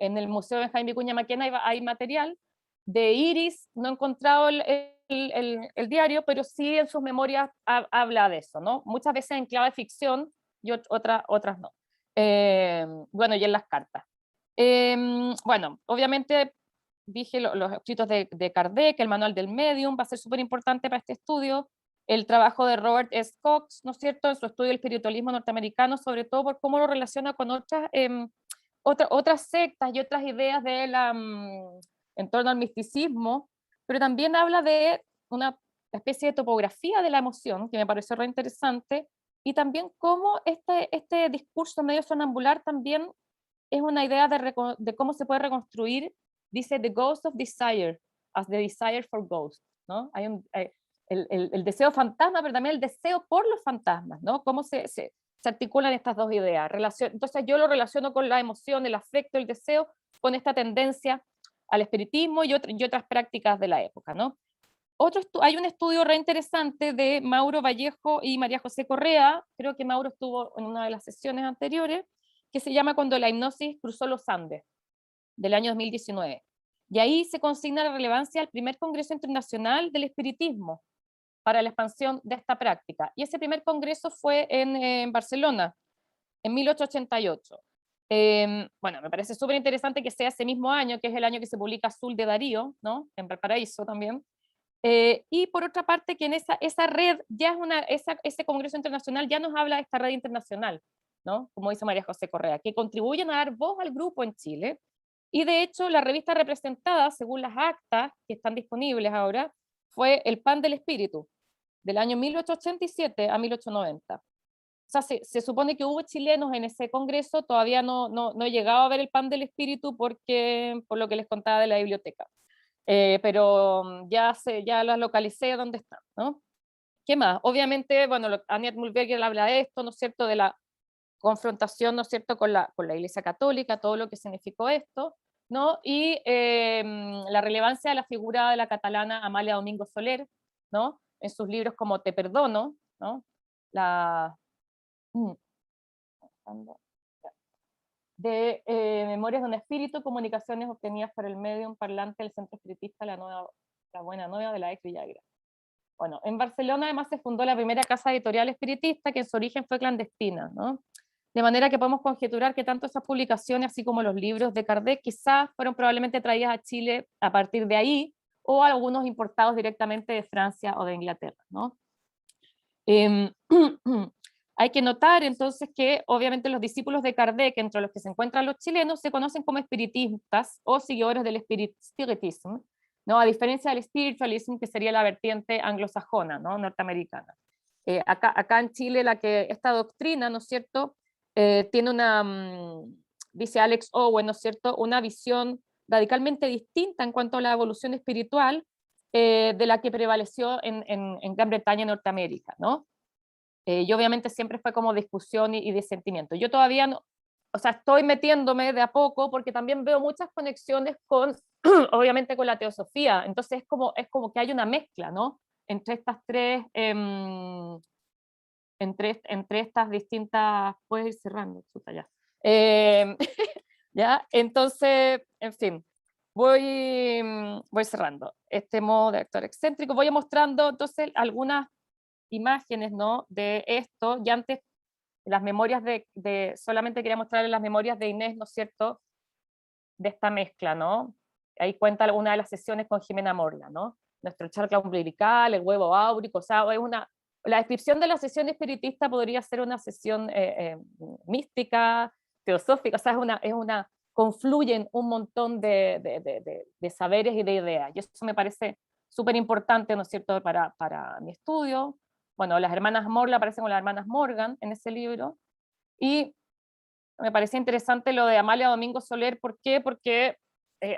S3: En el Museo de Jaime Vicuña Maquena hay material. De Iris no he encontrado el diario, pero sí en sus memorias habla de eso, ¿no? Muchas veces en clave de ficción y otras no. Bueno, y en las cartas. Bueno, obviamente dije los escritos de Kardec, el manual del medium, va a ser súper importante para este estudio, el trabajo de Robert S. Cox, ¿no es cierto?, en su estudio del espiritualismo norteamericano, sobre todo por cómo lo relaciona con otras sectas y otras ideas en torno al misticismo, pero también habla de una especie de topografía de la emoción, que me pareció re interesante, y también cómo este discurso medio sonambular también es una idea de cómo se puede reconstruir, dice The Ghost of Desire, as the desire for ghosts, ¿no? Hay el deseo fantasma, pero también el deseo por los fantasmas, ¿no? Cómo se articulan estas dos ideas. Entonces yo lo relaciono con la emoción, el afecto, el deseo, con esta tendencia al espiritismo y otras prácticas de la época, ¿no? Hay un estudio re interesante de Mauro Vallejo y María José Correa, creo que Mauro estuvo en una de las sesiones anteriores, que se llama Cuando la hipnosis cruzó los Andes, del año 2019. Y ahí se consigna la relevancia del primer Congreso Internacional del Espiritismo para la expansión de esta práctica. Y ese primer congreso fue en Barcelona, en 1888. Bueno, me parece súper interesante que sea ese mismo año, que es el año que se publica Azul de Darío, ¿no? En Valparaíso también. Y por otra parte, que en esa red, ya es ese Congreso Internacional ya nos habla de esta red internacional, ¿no? Como dice María José Correa, que contribuyen a dar voz al grupo en Chile. Y de hecho, la revista representada, según las actas que están disponibles ahora, fue El Pan del Espíritu, del año 1887 a 1890. O sea, se supone que hubo chilenos en ese congreso, todavía no he llegado a ver El Pan del Espíritu por lo que les contaba de la biblioteca. Pero ya las localicé donde están, ¿no? ¿Qué más? Obviamente, bueno, Annette Mulberger habla de esto, ¿no es cierto?, de la confrontación, ¿no es cierto?, con la Iglesia Católica, todo lo que significó esto, ¿no? Y la relevancia de la figura de la catalana Amalia Domingo Soler, ¿no?, en sus libros como Te Perdono, ¿no?, de Memorias de un Espíritu, comunicaciones obtenidas por el medium parlante del Centro Espiritista La Buena Nueva de la ex Villagra. Bueno, en Barcelona además se fundó la primera casa editorial espiritista, que en su origen fue clandestina, ¿no? De manera que podemos conjeturar que tanto esas publicaciones, así como los libros de Kardec, quizás fueron probablemente traídas a Chile a partir de ahí, o algunos importados directamente de Francia o de Inglaterra, ¿no? Hay que notar entonces que obviamente los discípulos de Kardec, entre los que se encuentran los chilenos, se conocen como espiritistas o seguidores del spiritism, ¿no? A diferencia del spiritualism, que sería la vertiente anglosajona, ¿no?, norteamericana. Acá en Chile esta doctrina, ¿no es cierto?, tiene dice Alex Owen, ¿no es cierto?, una visión radicalmente distinta en cuanto a la evolución espiritual de la que prevaleció en Gran Bretaña y Norteamérica, ¿no? Y obviamente siempre fue como discusión y disentimiento. Yo todavía no, o sea, estoy metiéndome de a poco porque también veo muchas conexiones con, obviamente con la teosofía, entonces es como que hay una mezcla, ¿no?, entre estas tres, entre estas distintas, puedes ir cerrando, chuta, ya. ¿Ya? Entonces, en fin, voy cerrando. Este modo de actor excéntrico, voy mostrando entonces algunas imágenes, ¿no?, de esto, y antes las memorias solamente quería mostrarles las memorias de Inés, ¿no es cierto?, de esta mezcla, ¿no? Ahí cuenta una de las sesiones con Jimena Morla, ¿no? Nuestro chakra umbilical, el huevo áurico, o sea, la descripción de la sesión espiritista podría ser una sesión mística, teosófica, o sea, confluyen un montón de saberes y de ideas, y eso me parece súper importante, ¿no es cierto?, para mi estudio. Bueno, las hermanas Morla aparecen con las hermanas Morgan en ese libro, y me parecía interesante lo de Amalia Domingo Soler. ¿Por qué? Porque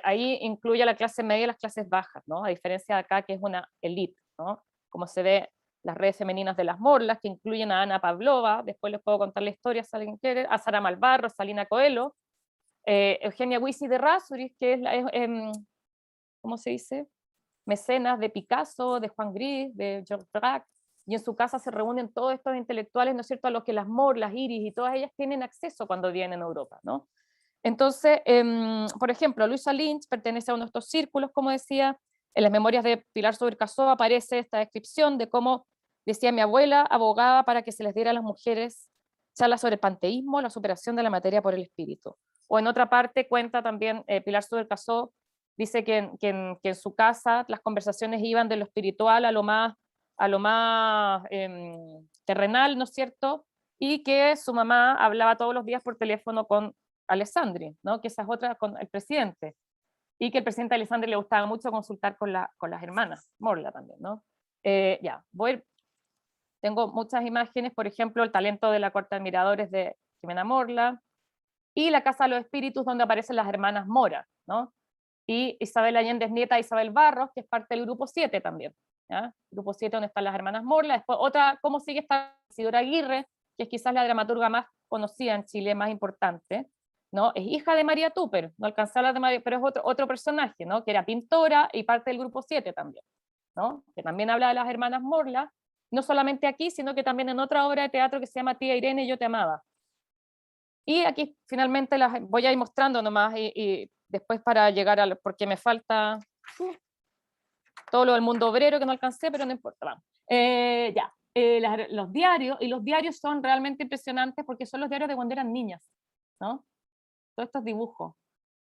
S3: ahí incluye a la clase media y las clases bajas, ¿no? A diferencia de acá, que es una élite, ¿no? Como se ve las redes femeninas de las Morlas, que incluyen a Ana Pavlova, después les puedo contar la historia si alguien quiere, a Sara Malvarro, Salina Coelho, Eugenia Huisi de Errázuriz, que es, ¿cómo se dice? Mecenas de Picasso, de Juan Gris, de Georges Braque, y en su casa se reúnen todos estos intelectuales, ¿no es cierto?, a los que las Mor, las Iris y todas ellas tienen acceso cuando vienen a Europa, ¿no? Entonces, por ejemplo, Luisa Lynch pertenece a uno de estos círculos, como decía. En las memorias de Pilar Sobercasó aparece esta descripción de cómo, decía, mi abuela abogaba para que se les diera a las mujeres charlas sobre el panteísmo, la superación de la materia por el espíritu. O en otra parte cuenta también Pilar Sobercasó, dice que en su casa las conversaciones iban de lo espiritual a lo más terrenal, ¿no es cierto? Y que su mamá hablaba todos los días por teléfono con Alessandri, ¿no? Que esa es otra, con el presidente, y que el presidente Alessandri le gustaba mucho consultar con las hermanas, Morla también, ¿no? Ya, tengo muchas imágenes, por ejemplo, el talento de la corte de admiradores de Jimena Morla, y la Casa de los Espíritus, donde aparecen las hermanas Mora, ¿no? Y Isabel Allende es nieta de Isabel Barros, que es parte del Grupo 7 también, ¿ya? Grupo 7 donde están las hermanas Morla. Después otra, ¿cómo sigue esta Isidora Aguirre?, que es quizás la dramaturga más conocida en Chile, más importante, ¿no? Es hija de María Tupper, no alcanzó a hablar de María, pero es otro personaje, ¿no? Que era pintora y parte del Grupo 7 también, ¿no? Que también habla de las hermanas Morla, no solamente aquí, sino que también en otra obra de teatro que se llama Tía Irene, yo te amaba. Y aquí finalmente las voy a ir mostrando nomás, y después para llegar a porque me falta todo lo del mundo obrero que no alcancé, pero no importa, vamos. Ya, los diarios, y los diarios son realmente impresionantes porque son los diarios de cuando eran niñas, ¿no? Todos estos dibujos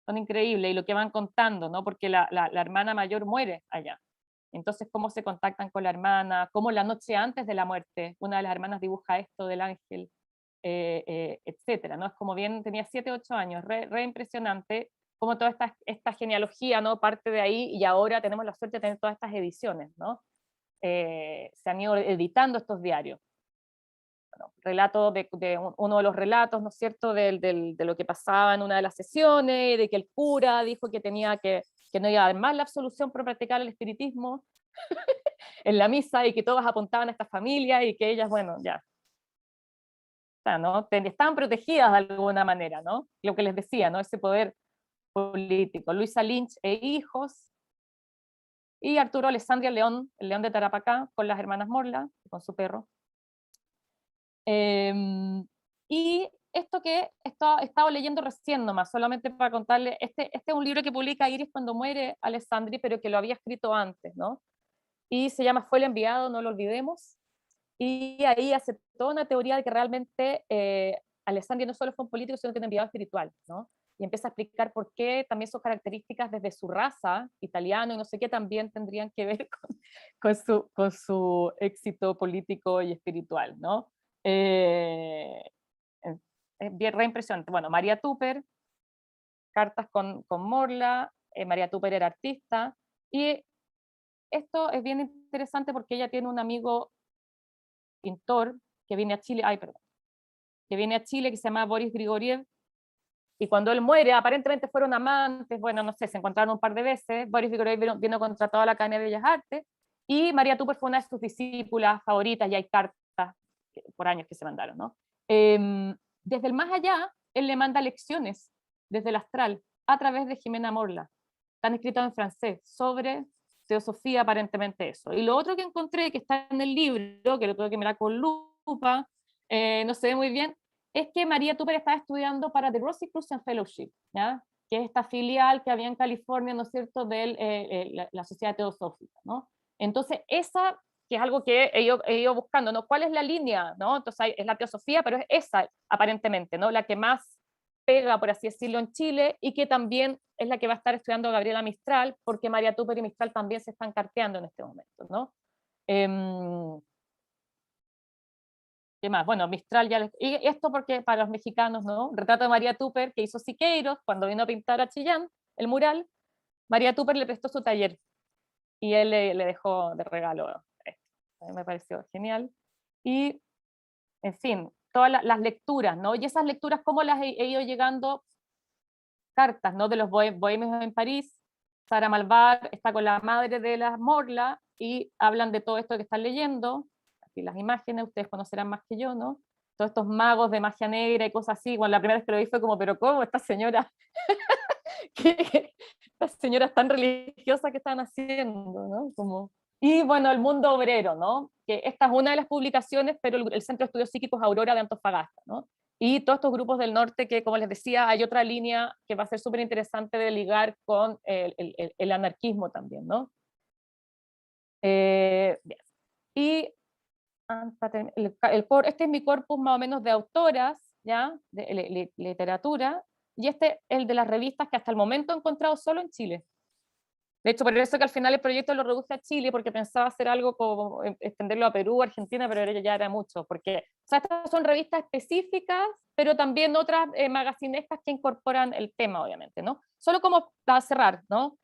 S3: son increíbles, y lo que van contando, ¿no? Porque la hermana mayor muere allá. Entonces, cómo se contactan con la hermana, cómo la noche antes de la muerte, una de las hermanas dibuja esto del ángel, etcétera, ¿no? Es como bien, tenía 7, 8 años, re impresionante, como toda esta genealogía, ¿no? Parte de ahí, y ahora tenemos la suerte de tener todas estas ediciones, ¿no? Se han ido editando estos diarios. Bueno, relato uno de los relatos, ¿no es cierto?, de lo que pasaba en una de las sesiones, de que el cura dijo que no iba a dar más la absolución por practicar el espiritismo en la misa, y que todas apuntaban a esta familia, y que ellas, bueno, ya, ¿no? Estaban protegidas de alguna manera, ¿no? Lo que les decía, ¿no? Ese poder político. Luisa Lynch e hijos, y Arturo Alessandria León, el león de Tarapacá, con las hermanas Morla, con su perro. Y esto que he estado leyendo recién nomás, solamente para contarle, este es un libro que publica Iris cuando muere Alessandri, pero que lo había escrito antes, ¿no? Y se llama Fue el enviado, no lo olvidemos. Y ahí hace toda una teoría de que realmente Alessandri no solo fue un político, sino que un enviado espiritual, ¿no? Y empieza a explicar por qué también sus características desde su raza, italiano y no sé qué, también tendrían que ver con su éxito político y espiritual, ¿no? Es bien re impresionante. Bueno, María Tupper, cartas con Morla, María Tupper era artista, y esto es bien interesante porque ella tiene un amigo pintor que viene a Chile, que viene a Chile, que se llama Boris Grigoriev, y cuando él muere, aparentemente fueron amantes, bueno, no sé, se encontraron un par de veces. Boris Grigoriev vino contratado a la Academia de Bellas Artes, y María Tupper fue una de sus discípulas favoritas, y hay cartas por años que se mandaron, ¿no? Desde el más allá, él le manda lecciones desde el astral, a través de Jimena Morla, están escritas en francés, sobre teosofía, aparentemente eso. Y lo otro que encontré, que está en el libro, que lo tuve que mirar con lupa, no se ve muy bien, es que María Tupper estaba estudiando para The Rosicrucian Fellowship, ¿ya? Que es esta filial que había en California, ¿no es cierto?, de la Sociedad Teosófica, ¿no? Entonces, esa, que es algo que he ido buscando, ¿no? ¿Cuál es la línea, ¿no? Entonces, es la teosofía, pero es esa, aparentemente, ¿no? La que más pega, por así decirlo, en Chile, y que también es la que va a estar estudiando Gabriela Mistral, porque María Tupper y Mistral también se están carteando en este momento, ¿no? ¿Qué más? Bueno, Mistral ya y esto porque para los mexicanos, ¿no? Retrato de María Tupper que hizo Siqueiros cuando vino a pintar a Chillán, el mural. María Tupper le prestó su taller y él le dejó de regalo esto. A mí me pareció genial. Y, en fin, todas las lecturas, ¿no? Y esas lecturas, ¿cómo las he ido llegando? Cartas, ¿no? De los bohemios en París. Sara Malvar está con la madre de las Morla y hablan de todo esto que están leyendo. Aquí las imágenes, ustedes conocerán más que yo, ¿no? todos estos magos de magia negra y cosas así. Bueno, la primera vez que lo vi fue como, pero ¿cómo esta señora? Estas señoras tan religiosas que están haciendo, ¿no? Como... Y bueno, el mundo obrero, ¿no? Que esta es una de las publicaciones, pero el Centro de Estudios Psíquicos Aurora de Antofagasta, ¿no? Y todos estos grupos del norte que, como les decía, hay otra línea que va a ser súper interesante de ligar con el anarquismo también, ¿no? Bien. Y este es mi corpus más o menos de autoras, ¿ya? De literatura, y este el de las revistas que hasta el momento he encontrado solo en Chile. De hecho, por eso que al final el proyecto lo reduje a Chile, porque pensaba hacer algo como extenderlo a Perú, Argentina, pero ya era mucho, porque o sea, estas son revistas específicas, pero también otras magazinescas que incorporan el tema, obviamente, ¿no? Solo como para cerrar, ¿no?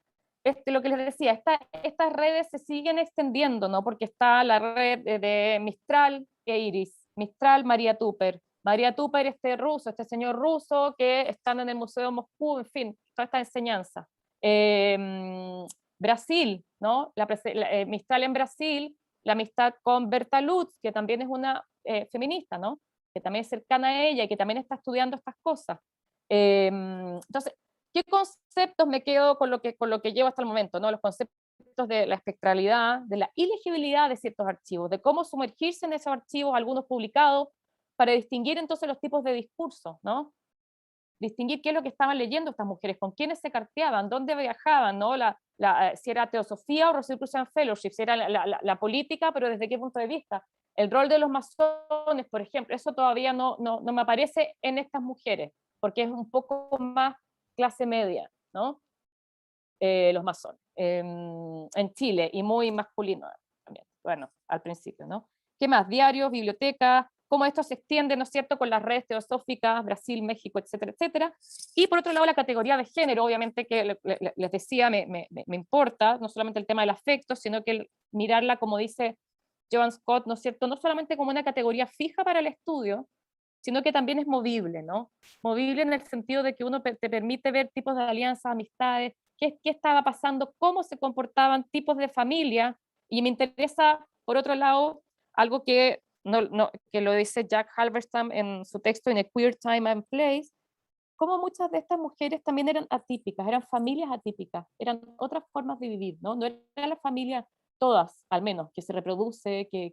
S3: Lo que les decía, estas redes se siguen extendiendo, ¿no? Porque está la red de Mistral e Iris, Mistral, María Tupper, este ruso, este señor ruso que están en el Museo de Moscú, en fin, toda esta enseñanza. Brasil, ¿no? Mistral en Brasil, la amistad con Berta Lutz, que también es una feminista, ¿no? Que también es cercana a ella y que también está estudiando estas cosas. Entonces, ¿qué conceptos me quedo con lo que llevo hasta el momento, ¿no? Los conceptos de la espectralidad, de la ilegibilidad de ciertos archivos, de cómo sumergirse en esos archivos, algunos publicados, para distinguir entonces los tipos de discursos, ¿no? Distinguir qué es lo que estaban leyendo estas mujeres, con quiénes se carteaban, dónde viajaban, ¿no? Si era teosofía o Rosicrucian Fellowship, si era la política, pero desde qué punto de vista. El rol de los masones, por ejemplo, eso todavía no me aparece en estas mujeres, porque es un poco más clase media, ¿no? Los masones, en Chile, y muy masculino también, bueno, al principio, ¿no? ¿Qué más? Diarios, bibliotecas, cómo esto se extiende, ¿no es cierto?, con las redes teosóficas, Brasil, México, etcétera, etcétera. Y por otro lado, la categoría de género, obviamente, que les decía, me importa, no solamente el tema del afecto, sino que mirarla, como dice Joan Scott, ¿no es cierto?, no solamente como una categoría fija para el estudio, sino que también es movible, ¿no? Movible en el sentido de que uno te permite ver tipos de alianzas, amistades, qué estaba pasando, cómo se comportaban, tipos de familia, y me interesa, por otro lado, algo que que lo dice Jack Halberstam en su texto In a Queer Time and Place, como muchas de estas mujeres también eran atípicas, eran familias atípicas, eran otras formas de vivir, ¿no? No era la familia, todas al menos, que se reproduce, que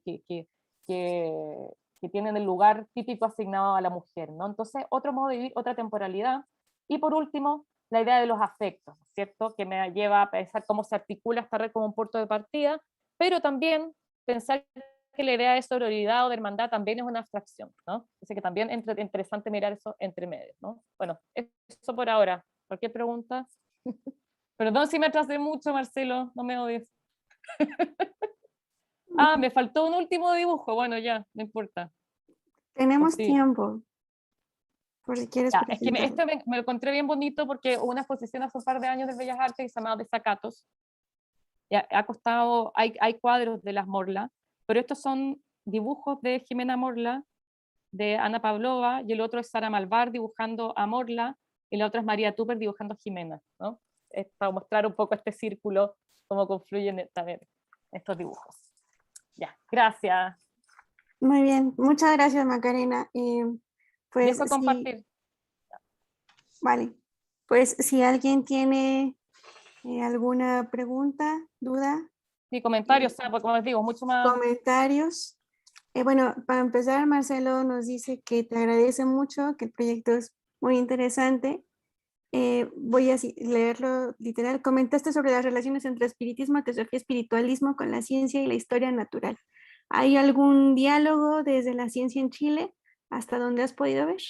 S3: tienen el lugar típico asignado a la mujer, ¿no? Entonces, otro modo de vivir, otra temporalidad. Y por último, la idea de los afectos, ¿cierto? Que me lleva a pensar cómo se articula esta red como un punto de partida, pero también pensar que la idea de sororidad o de hermandad también es una abstracción, ¿no? Así que también es interesante mirar eso entre medios, ¿no? Bueno, eso por ahora. ¿Cualquier pregunta? Perdón si me atrasé mucho, Marcelo, no me odies. Ah, me faltó un último dibujo. Bueno, ya, no importa.
S2: Tenemos
S3: Sí.
S2: tiempo, por si quieres
S3: Ya, es que
S2: presentarlo.
S3: este me lo encontré bien bonito porque hubo una exposición hace un par de años de Bellas Artes que se llamaba Desacatos. Ya, ha costado, hay cuadros de las Morla, pero estos son dibujos de Jimena Morla, de Ana Pavlova, y el otro es Sara Malvar dibujando a Morla, y la otra es María Tupper dibujando a Jimena, ¿no? Es para mostrar un poco este círculo, cómo confluyen también estos dibujos. Ya, gracias.
S2: Muy bien, muchas gracias, Macarena. Pues
S3: Dejo
S2: sí,
S3: compartir.
S2: vale. Pues si alguien tiene alguna pregunta, duda,
S3: Sí, comentarios, o sea, porque como les digo, mucho más.
S2: comentarios. Bueno, para empezar, Marcelo nos dice que te agradece mucho, que el proyecto es muy interesante. Voy a leerlo literal. Comentaste sobre las relaciones entre espiritismo, teosofía, espiritualismo con la ciencia y la historia natural. ¿Hay algún diálogo desde la ciencia en Chile hasta donde has podido ver?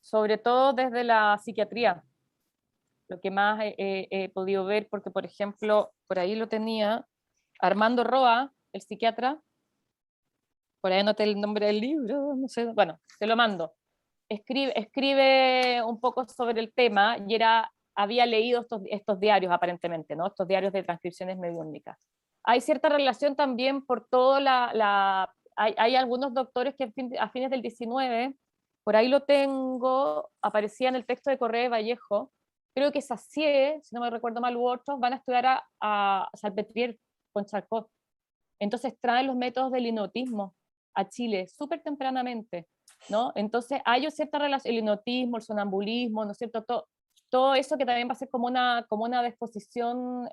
S3: Sobre todo desde la psiquiatría, lo que más he podido ver, porque por ejemplo, por ahí lo tenía, Armando Roa, el psiquiatra, por ahí anoté el nombre del libro, no sé, bueno, te lo mando. Escribe un poco sobre el tema y había leído estos diarios aparentemente, ¿no? Estos diarios de transcripciones mediúnicas. Hay cierta relación también por todo hay algunos doctores que a fines del 19, por ahí lo tengo, aparecía en el texto de Correa de Vallejo, creo que Sacié, si no me recuerdo mal, u otros, van a estudiar a Salpetrier con Charcot. Entonces traen los métodos del hipnotismo a Chile súper tempranamente, ¿no? Entonces hay cierta relación, el hipnotismo, el sonambulismo, ¿no es cierto? Todo eso que también va a ser como una disposición,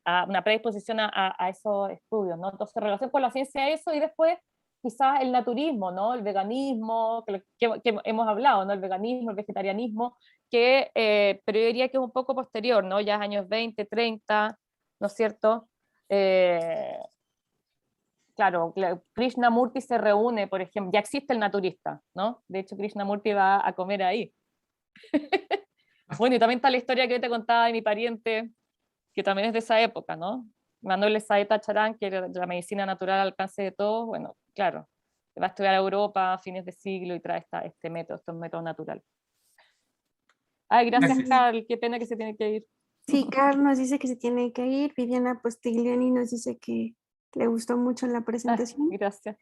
S3: una predisposición a esos estudios, ¿no? Entonces, relación con la ciencia, eso, y después quizás el naturismo, ¿no? El veganismo, que hemos hablado, ¿no? El veganismo, el vegetarianismo, pero yo diría que es un poco posterior, ¿no? Ya años 20, 30, ¿no es cierto? Claro, Krishnamurti se reúne, por ejemplo, ya existe el naturista, ¿no? De hecho, Krishnamurti va a comer ahí. Bueno, y también está la historia que yo te contaba de mi pariente, que también es de esa época, ¿no? Manuel Saeta Charán, que era de la medicina natural al alcance de todos, bueno, claro, va a estudiar a Europa a fines de siglo y trae estos métodos naturales. Ay, gracias, Carl, qué pena que se tiene que ir.
S2: Sí, Carl nos dice que se tiene que ir, Viviana Postiglioni nos dice que le gustó mucho la presentación.
S3: Gracias.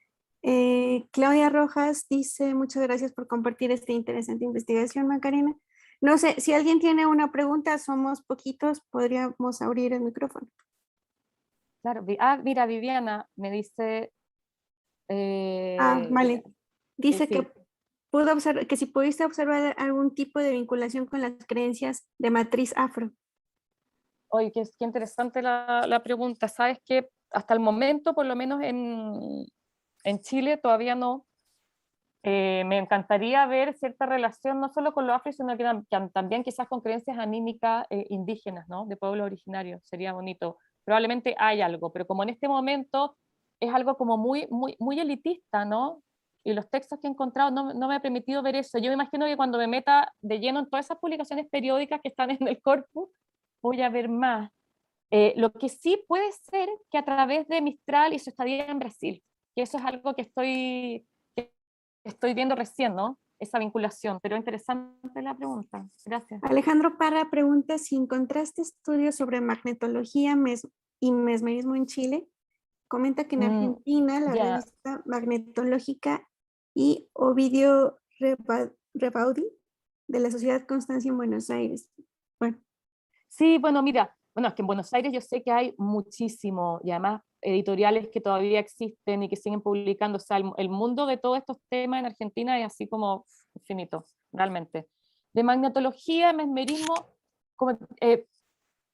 S2: Claudia Rojas dice, muchas gracias por compartir esta interesante investigación, Macarena. No sé, si alguien tiene una pregunta, somos poquitos, podríamos abrir el micrófono.
S3: Claro, mira, Viviana me dice...
S2: Vale. Dice
S3: sí.
S2: que si pudiste observar algún tipo de vinculación con las creencias de matriz afro.
S3: Oye, qué interesante la pregunta. Sabes que hasta el momento, por lo menos en Chile, todavía no. Me encantaría ver cierta relación, no solo con los afro, sino que también quizás con creencias anímicas indígenas, ¿no? De pueblos originarios. Sería bonito. Probablemente hay algo, pero como en este momento es algo como muy, muy, muy elitista, ¿no? Y los textos que he encontrado no me ha permitido ver eso. Yo me imagino que cuando me meta de lleno en todas esas publicaciones periódicas que están en el corpus, voy a ver más. Lo que sí puede ser que a través de Mistral y su estadía en Brasil, que eso es algo que estoy viendo recién, ¿no? Esa vinculación, pero interesante la pregunta. Gracias.
S2: Alejandro Parra pregunta si encontraste estudios sobre magnetología y mesmerismo en Chile. Comenta que en Argentina la revista magnetológica y Ovidio Rebaudi de la Sociedad Constancia en Buenos Aires. Bueno.
S3: Sí, bueno, mira, es que en Buenos Aires yo sé que hay muchísimo, y además editoriales que todavía existen y que siguen publicando. O sea, el mundo de todos estos temas en Argentina es así como infinito, realmente. De magnetología, mesmerismo,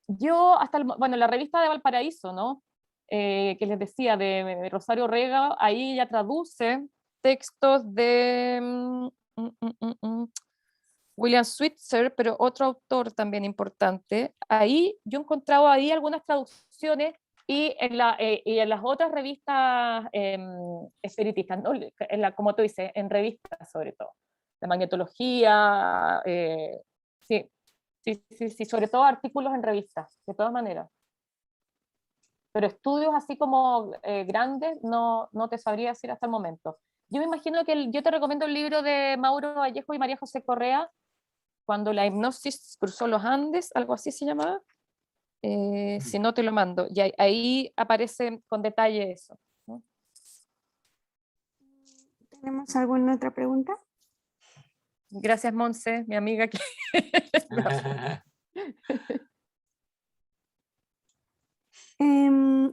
S3: yo la revista de Valparaíso, ¿no? Que les decía, de Rosario Rega, ahí ella traduce textos de William Switzer, pero otro autor también importante. Ahí yo he encontrado ahí algunas traducciones y en las otras revistas espiritistas, ¿no? Como tú dices, en revistas sobre todo, de magnetología, sí, sobre todo artículos en revistas, de todas maneras. Pero estudios así como grandes no te sabría decir hasta el momento. Yo me imagino que yo te recomiendo el libro de Mauro Vallejo y María José Correa, Cuando la hipnosis cruzó los Andes, algo así se llamaba. Si no, te lo mando. Y ahí aparece con detalle eso, ¿no?
S2: ¿Tenemos alguna otra pregunta?
S3: Gracias, Monse, mi amiga.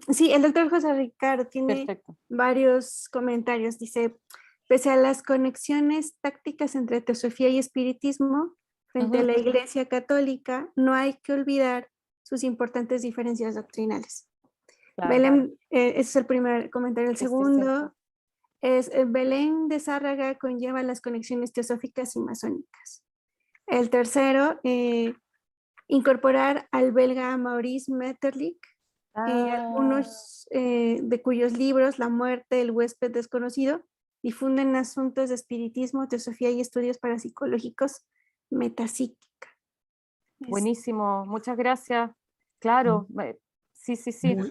S2: Sí, el doctor José Ricardo tiene varios comentarios. Dice, pese a las conexiones tácticas entre teosofía y espiritismo frente a la Iglesia Católica, no hay que olvidar sus importantes diferencias doctrinales. Claro. Belén, ese es el primer comentario. El segundo es, Belén de Zárraga conlleva las conexiones teosóficas y masónicas. El tercero, incorporar al belga Maurice Maeterlinck, algunos de cuyos libros, La muerte, El huésped desconocido, difunden asuntos de espiritismo, teosofía y estudios parapsicológicos, metapsíquica.
S3: Buenísimo, muchas gracias. Claro, sí.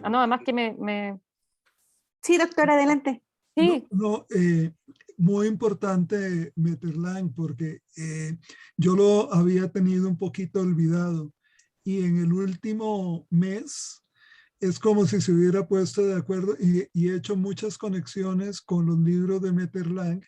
S3: No, además que
S2: Sí, doctora, adelante.
S3: Sí.
S4: Muy importante Maeterlinck, porque yo lo había tenido un poquito olvidado, y en el último mes es como si se hubiera puesto de acuerdo y hecho muchas conexiones con los libros de Maeterlinck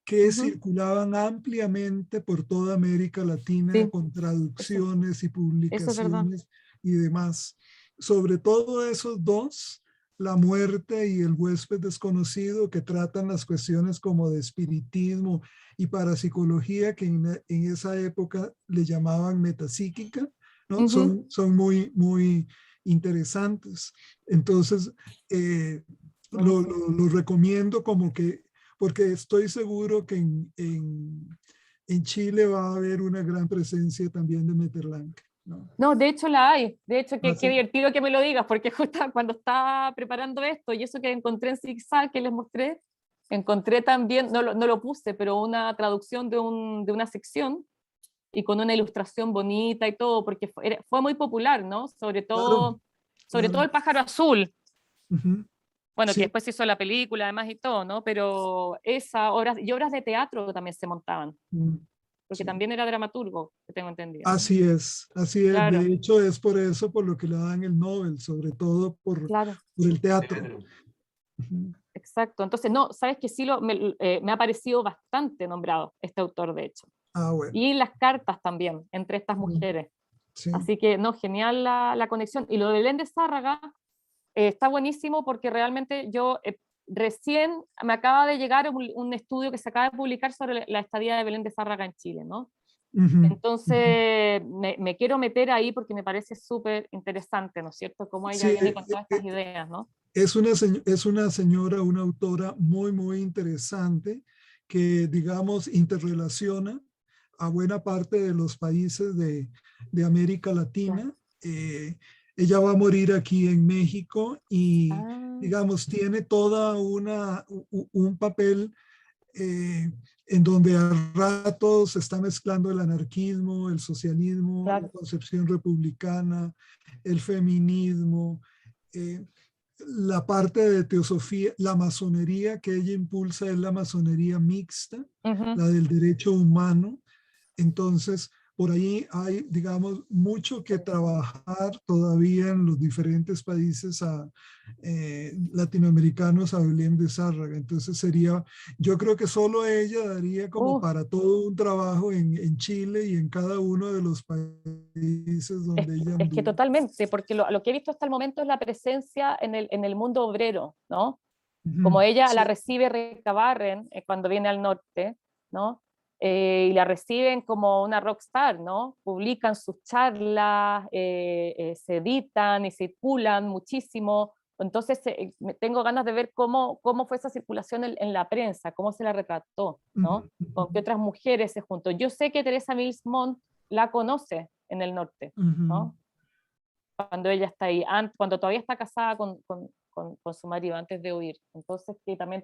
S4: que circulaban ampliamente por toda América Latina, con traducciones y publicaciones y demás. Sobre todo esos dos La muerte y el huésped desconocido, que tratan las cuestiones como de espiritismo y parapsicología, que en esa época le llamaban metapsíquica, ¿no? Son muy, muy interesantes. Entonces, lo recomiendo como que, porque estoy seguro que en Chile va a haber una gran presencia también de Metterlang, ¿no?
S3: No, de hecho la hay. De hecho, qué
S4: sí.
S3: divertido que me lo digas, porque justo cuando estaba preparando esto, y eso que encontré en Zigzag, que les mostré, encontré también, no lo puse, pero una traducción de una sección, y con una ilustración bonita y todo, porque fue muy popular, ¿no? Sobre todo el pájaro azul. Bueno, que
S4: Sí.
S3: después se hizo la película además y todo, ¿no? Pero obras de teatro también se montaban, porque
S4: Sí.
S3: también era dramaturgo, que tengo entendido.
S4: Así es.
S3: Claro.
S4: De hecho, es por eso por lo que le dan el Nobel, sobre todo por el teatro.
S3: Exacto. Entonces, no, sabes que sí me ha parecido bastante nombrado este autor, de hecho.
S4: Bueno.
S3: Y las cartas también, entre estas mujeres.
S4: Sí.
S3: Así que, no, genial la conexión. Y lo de Belén de Zárraga está buenísimo porque realmente yo recién me acaba de llegar un estudio que se acaba de publicar sobre la estadía de Belén de Zárraga en Chile, ¿no? Entonces me quiero meter ahí porque me parece súper interesante, ¿no es cierto? Cómo ella viene con todas estas ideas, ¿no?
S4: Es una señora, una autora muy, muy interesante que, digamos, interrelaciona a buena parte de los países de América Latina. Ella va a morir aquí en México y, digamos, tiene toda un papel en donde a ratos se está mezclando el anarquismo, el socialismo, la concepción republicana, el feminismo, la parte de teosofía, la masonería que ella impulsa es la masonería mixta, la del derecho humano. Entonces, por ahí hay, digamos, mucho que trabajar todavía en los diferentes países latinoamericanos a Belén de Zárraga. Entonces yo creo que solo ella daría como para todo un trabajo en Chile y en cada uno de los países donde ella anduvo.
S3: Es que totalmente, porque lo que he visto hasta el momento es la presencia en el mundo obrero, ¿no? Como ella la recibe Recabarren cuando viene al norte, ¿no? Y la reciben como una rockstar, ¿no? Publican sus charlas, se editan y circulan muchísimo. Entonces tengo ganas de ver cómo fue esa circulación en la prensa, cómo se la retrató, ¿no? Con qué otras mujeres se juntó. Yo sé que Teresa Mills Montt la conoce en el norte, ¿no? Cuando ella está ahí, cuando todavía está casada con su marido antes de huir. Entonces, que también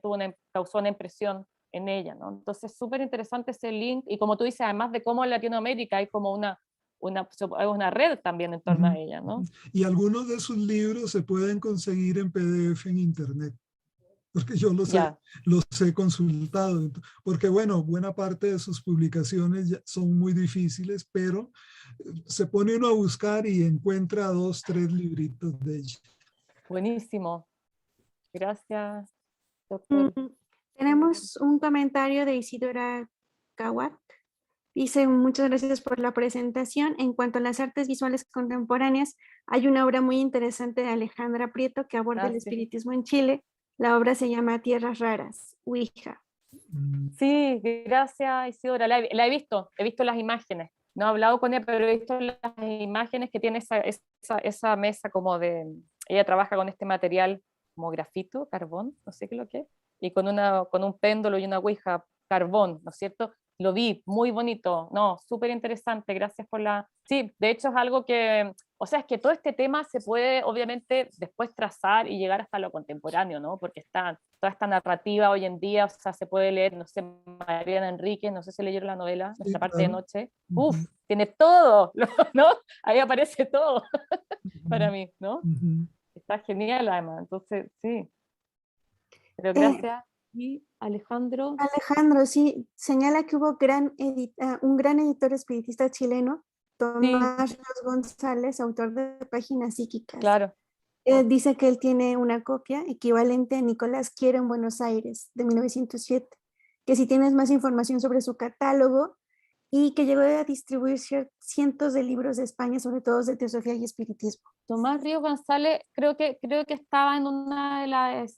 S3: causó una impresión en ella, ¿no? Entonces, súper interesante ese link, y como tú dices, además de cómo en Latinoamérica hay como una red también en torno a ella, ¿no?
S4: Y algunos de sus libros se pueden conseguir en PDF en internet, porque yo los he consultado, porque bueno, buena parte de sus publicaciones son muy difíciles, pero se pone uno a buscar y encuentra 2, 3 libritos de ella.
S3: Buenísimo. Gracias, doctor.
S2: Tenemos un comentario de Isidora Kawak. Dice: muchas gracias por la presentación. En cuanto a las artes visuales contemporáneas, hay una obra muy interesante de Alejandra Prieto que aborda el espiritismo en Chile. La obra se llama Tierras Raras, Ouija.
S3: Sí, gracias, Isidora. La he visto las imágenes. No he hablado con ella, pero he visto las imágenes que tiene esa mesa como de... Ella trabaja con este material como grafito, carbón, no sé qué es lo que es, y con un péndulo y una ouija carbón, ¿no es cierto? Lo vi, muy bonito, no, súper interesante, gracias por la... Sí, de hecho es algo que, o sea, es que todo este tema se puede obviamente después trazar y llegar hasta lo contemporáneo, ¿no? Porque toda esta narrativa hoy en día, o sea, se puede leer, no sé, Mariana Enríquez, no sé si leyeron la novela, Nuestra parte de noche, tiene todo, ¿no? Ahí aparece todo para mí, ¿no? Está genial además, entonces, sí. Pero gracias. Y Alejandro.
S2: Alejandro, sí, señala que hubo un gran editor espiritista chileno, Tomás Ríos González, autor de Páginas Psíquicas.
S3: Claro.
S2: Dice que él tiene una copia equivalente a Nicolás Quiero en Buenos Aires, de 1907, que si tienes más información sobre su catálogo, y que llegó a distribuir cientos de libros de España, sobre todo de teosofía y espiritismo.
S3: Tomás Ríos González, creo que estaba en una de las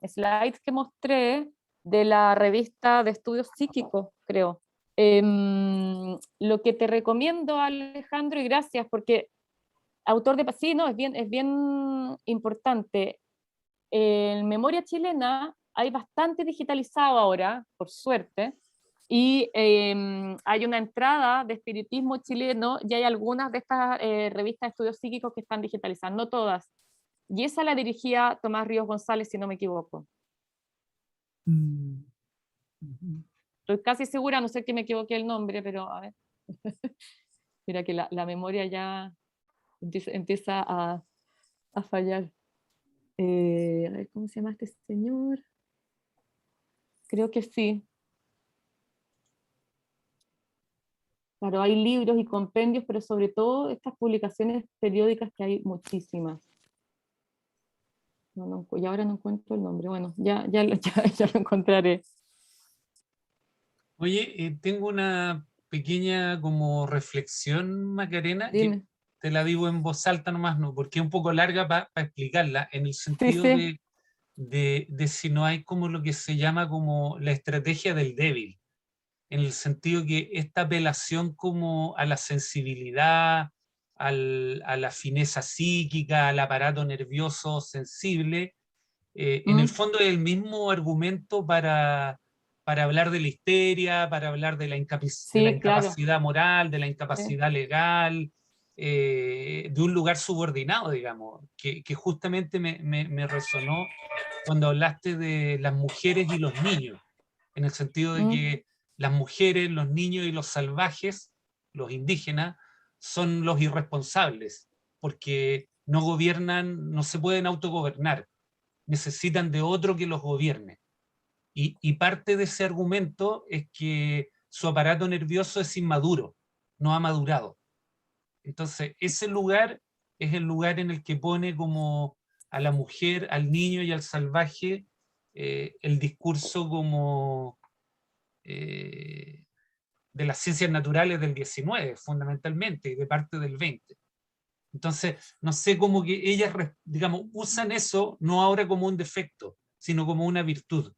S3: slides que mostré de la revista de estudios psíquicos, creo. Lo que te recomiendo, Alejandro, y gracias, porque autor de... Sí, no, es bien importante. En Memoria Chilena hay bastante digitalizado ahora, por suerte, y hay una entrada de espiritismo chileno y hay algunas de estas revistas de estudios psíquicos que están digitalizadas, no todas. Y esa la dirigía Tomás Ríos González, si no me equivoco. Estoy casi segura, no sé que me equivoqué el nombre, pero a ver. Mira que la memoria ya empieza a fallar. A ver, ¿cómo se llama este señor? Creo que sí. Claro, hay libros y compendios, pero sobre todo estas publicaciones periódicas que hay muchísimas. Y ahora no encuentro el nombre. Bueno, ya lo encontraré.
S1: Oye, tengo una pequeña como reflexión, Macarena,
S3: Dime.
S1: que te la digo en voz alta nomás, no, porque es un poco larga para explicarla, en el sentido
S3: Sí.
S1: de si no hay como lo que se llama como la estrategia del débil, en el sentido que esta apelación como a la sensibilidad, a la fineza psíquica, al aparato nervioso sensible, en el fondo es el mismo argumento para hablar de la histeria, para hablar de la
S3: Sí, claro.
S1: incapacidad moral, de la
S3: Sí.
S1: incapacidad legal, de un lugar subordinado, digamos, que justamente me resonó cuando hablaste de las mujeres y los niños, en el sentido de que las mujeres, los niños y los salvajes, los indígenas, son los irresponsables, porque no gobiernan, no se pueden autogobernar, necesitan de otro que los gobierne. Y parte de ese argumento es que su aparato nervioso es inmaduro, no ha madurado. Entonces, ese lugar es el lugar en el que pone como a la mujer, al niño y al salvaje el discurso como de las ciencias naturales del 19, fundamentalmente, y de parte del 20. Entonces, no sé, como que ellas, digamos, usan eso no ahora como un defecto, sino como una virtud.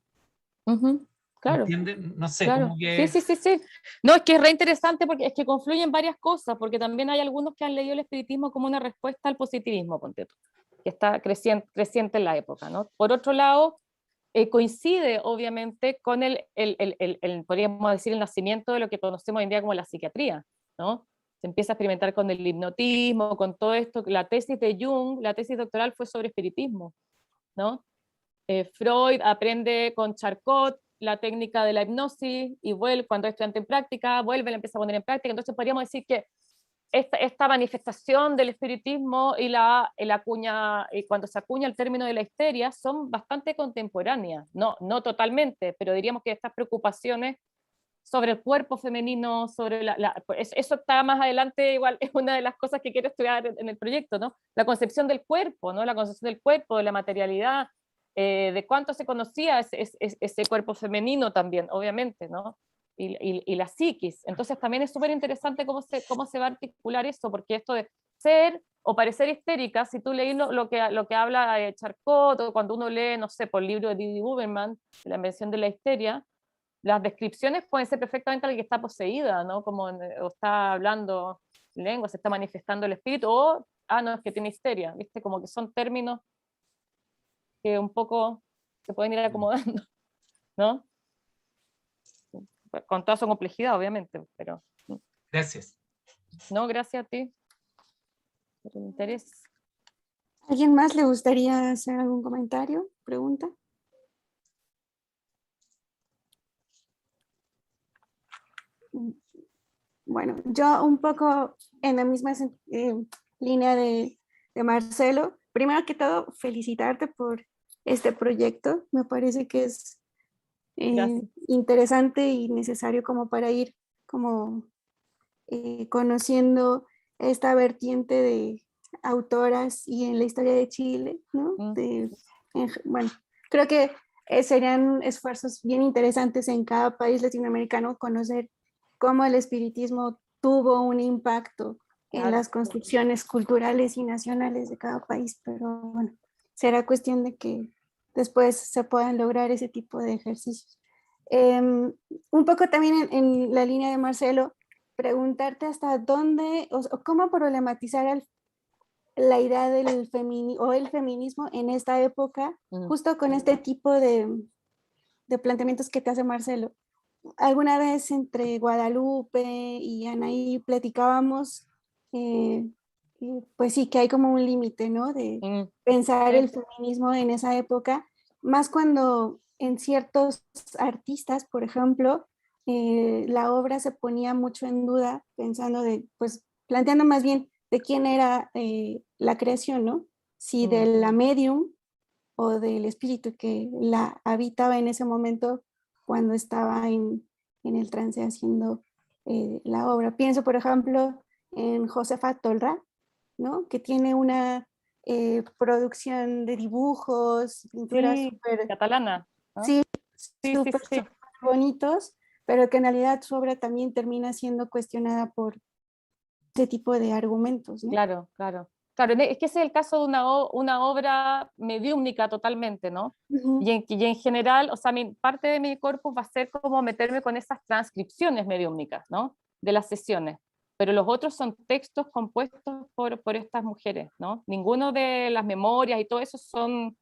S3: Claro.
S1: ¿Entienden? No sé,
S3: Claro.
S1: como que...
S3: Sí. No, es que es re interesante porque es que confluyen varias cosas, porque también hay algunos que han leído el espiritismo como una respuesta al positivismo, ponte tú, que está creciente en la época, ¿no? Por otro lado, coincide obviamente con podríamos decir, el nacimiento de lo que conocemos hoy en día como la psiquiatría, ¿no? Se empieza a experimentar con el hipnotismo, con todo esto. La tesis de Jung, la tesis doctoral fue sobre espiritismo, ¿no? Freud aprende con Charcot la técnica de la hipnosis y vuelve, cuando es estudiante en práctica, vuelve, la empieza a poner en práctica. Entonces podríamos decir que esta manifestación del espiritismo y cuando se acuña el término de la histeria son bastante contemporáneas, no totalmente, pero diríamos que estas preocupaciones sobre el cuerpo femenino, eso está más adelante, igual es una de las cosas que quiero estudiar en el proyecto, ¿no? La concepción del cuerpo, ¿no? La concepción del cuerpo, de la materialidad, de cuánto se conocía ese cuerpo femenino también, obviamente, ¿no? Y la psiquis. Entonces también es súper interesante cómo se va a articular eso, porque esto de ser o parecer histérica, si tú lees lo que habla Charcot, o cuando uno lee, no sé, por el libro de Didi Huberman, La invención de la histeria, las descripciones pueden ser perfectamente alguien que está poseída, ¿no? Como o está hablando lengua, se está manifestando el espíritu, o, no, es que tiene histeria, ¿viste? Como que son términos que un poco se pueden ir acomodando, ¿no? Con toda su complejidad, obviamente, pero...
S1: Gracias.
S3: No, gracias a ti por el interés.
S2: ¿Alguien más le gustaría hacer algún comentario, pregunta? Bueno, yo un poco en la misma línea de Marcelo. Primero que todo, felicitarte por este proyecto. Me parece que es interesante y necesario como para ir como conociendo esta vertiente de autoras y en la historia de Chile, ¿no? Bueno, creo que serían esfuerzos bien interesantes en cada país latinoamericano conocer cómo el espiritismo tuvo un impacto en
S3: Claro.
S2: las construcciones culturales y nacionales de cada país, pero bueno, será cuestión de que después se puedan lograr ese tipo de ejercicios. Un poco también en la línea de Marcelo, preguntarte hasta dónde o cómo problematizar la idea del feminismo en esta época, justo con este tipo de planteamientos que te hace Marcelo. Alguna vez entre Guadalupe y Anaí platicábamos, pues sí, que hay como un límite, ¿no? De pensar el feminismo en esa época, más cuando en ciertos artistas, por ejemplo, la obra se ponía mucho en duda, pensando pues planteando más bien de quién era la creación, ¿no? Si de la medium o del espíritu que la habitaba en ese momento cuando estaba en el trance haciendo la obra. Pienso, por ejemplo, en Josefa Tolra, ¿no? Que tiene una producción de dibujos, pinturas
S3: Sí,
S2: súper,
S3: catalana, ¿no?
S2: sí,
S3: Sí, sí,
S2: súper,
S3: sí.
S2: súper bonitos, pero que en realidad su obra también termina siendo cuestionada por ese tipo de argumentos, ¿no?
S3: Claro, claro. Claro, es que ese es el caso de una obra mediúmnica totalmente, ¿no?
S2: Uh-huh.
S3: Y en general, o sea, parte de mi corpus va a ser como meterme con esas transcripciones mediúmnicas, ¿no? De las sesiones. Pero los otros son textos compuestos por estas mujeres, ¿no? Ninguno de las memorias y todo eso son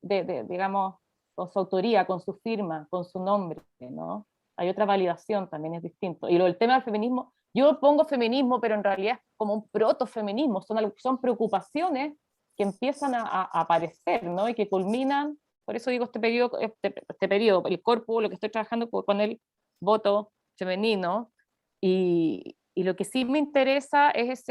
S3: digamos, con su autoría, con su firma, con su nombre, ¿no? Hay otra validación, también es distinto. Y el tema del feminismo, yo pongo feminismo, pero en realidad es como un protofeminismo, son preocupaciones que empiezan a aparecer, ¿no? Y que culminan, por eso digo este periodo, el corpus, lo que estoy trabajando con el voto femenino, y lo que sí me interesa es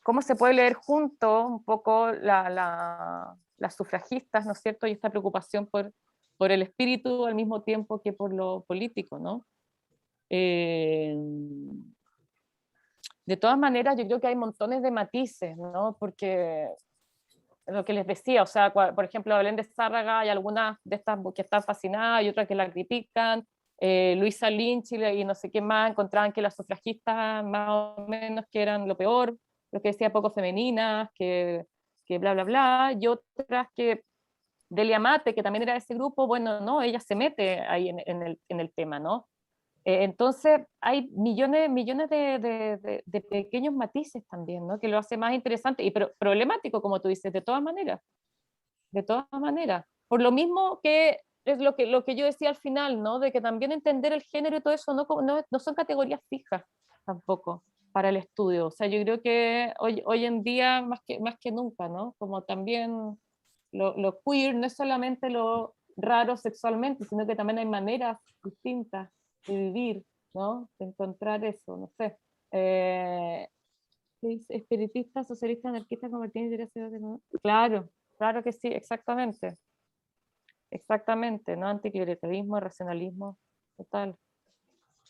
S3: cómo se puede leer junto un poco las sufragistas, ¿no es cierto? Y esta preocupación por el espíritu al mismo tiempo que por lo político, ¿no? De todas maneras, yo creo que hay montones de matices, ¿no? Porque lo que les decía, o sea, por ejemplo, Belén de Zárraga, hay algunas de estas que están fascinadas y otras que la critican. Luisa Lynch y no sé qué más encontraban que las sufragistas más o menos que eran lo peor, lo que decía poco femeninas, que bla, bla, bla, y otras que Delia Mate, que también era de ese grupo, bueno, no, ella se mete ahí en el tema, ¿no? Entonces hay millones de pequeños matices también, ¿no? Que lo hace más interesante y problemático, como tú dices, de todas maneras, Por lo mismo que es lo que yo decía al final, ¿no? De que también entender el género y todo eso no son categorías fijas tampoco para el estudio. O sea, yo creo que hoy en día más que nunca, ¿no? Como también lo queer no es solamente lo raro sexualmente, sino que también hay maneras distintas de vivir, ¿no? De encontrar eso, no sé. Espiritistas, socialistas, anarquistas, convertidos en intereses, ¿no? Claro que sí, exactamente. Exactamente, ¿no? Anticlericalismo, racionalismo, total.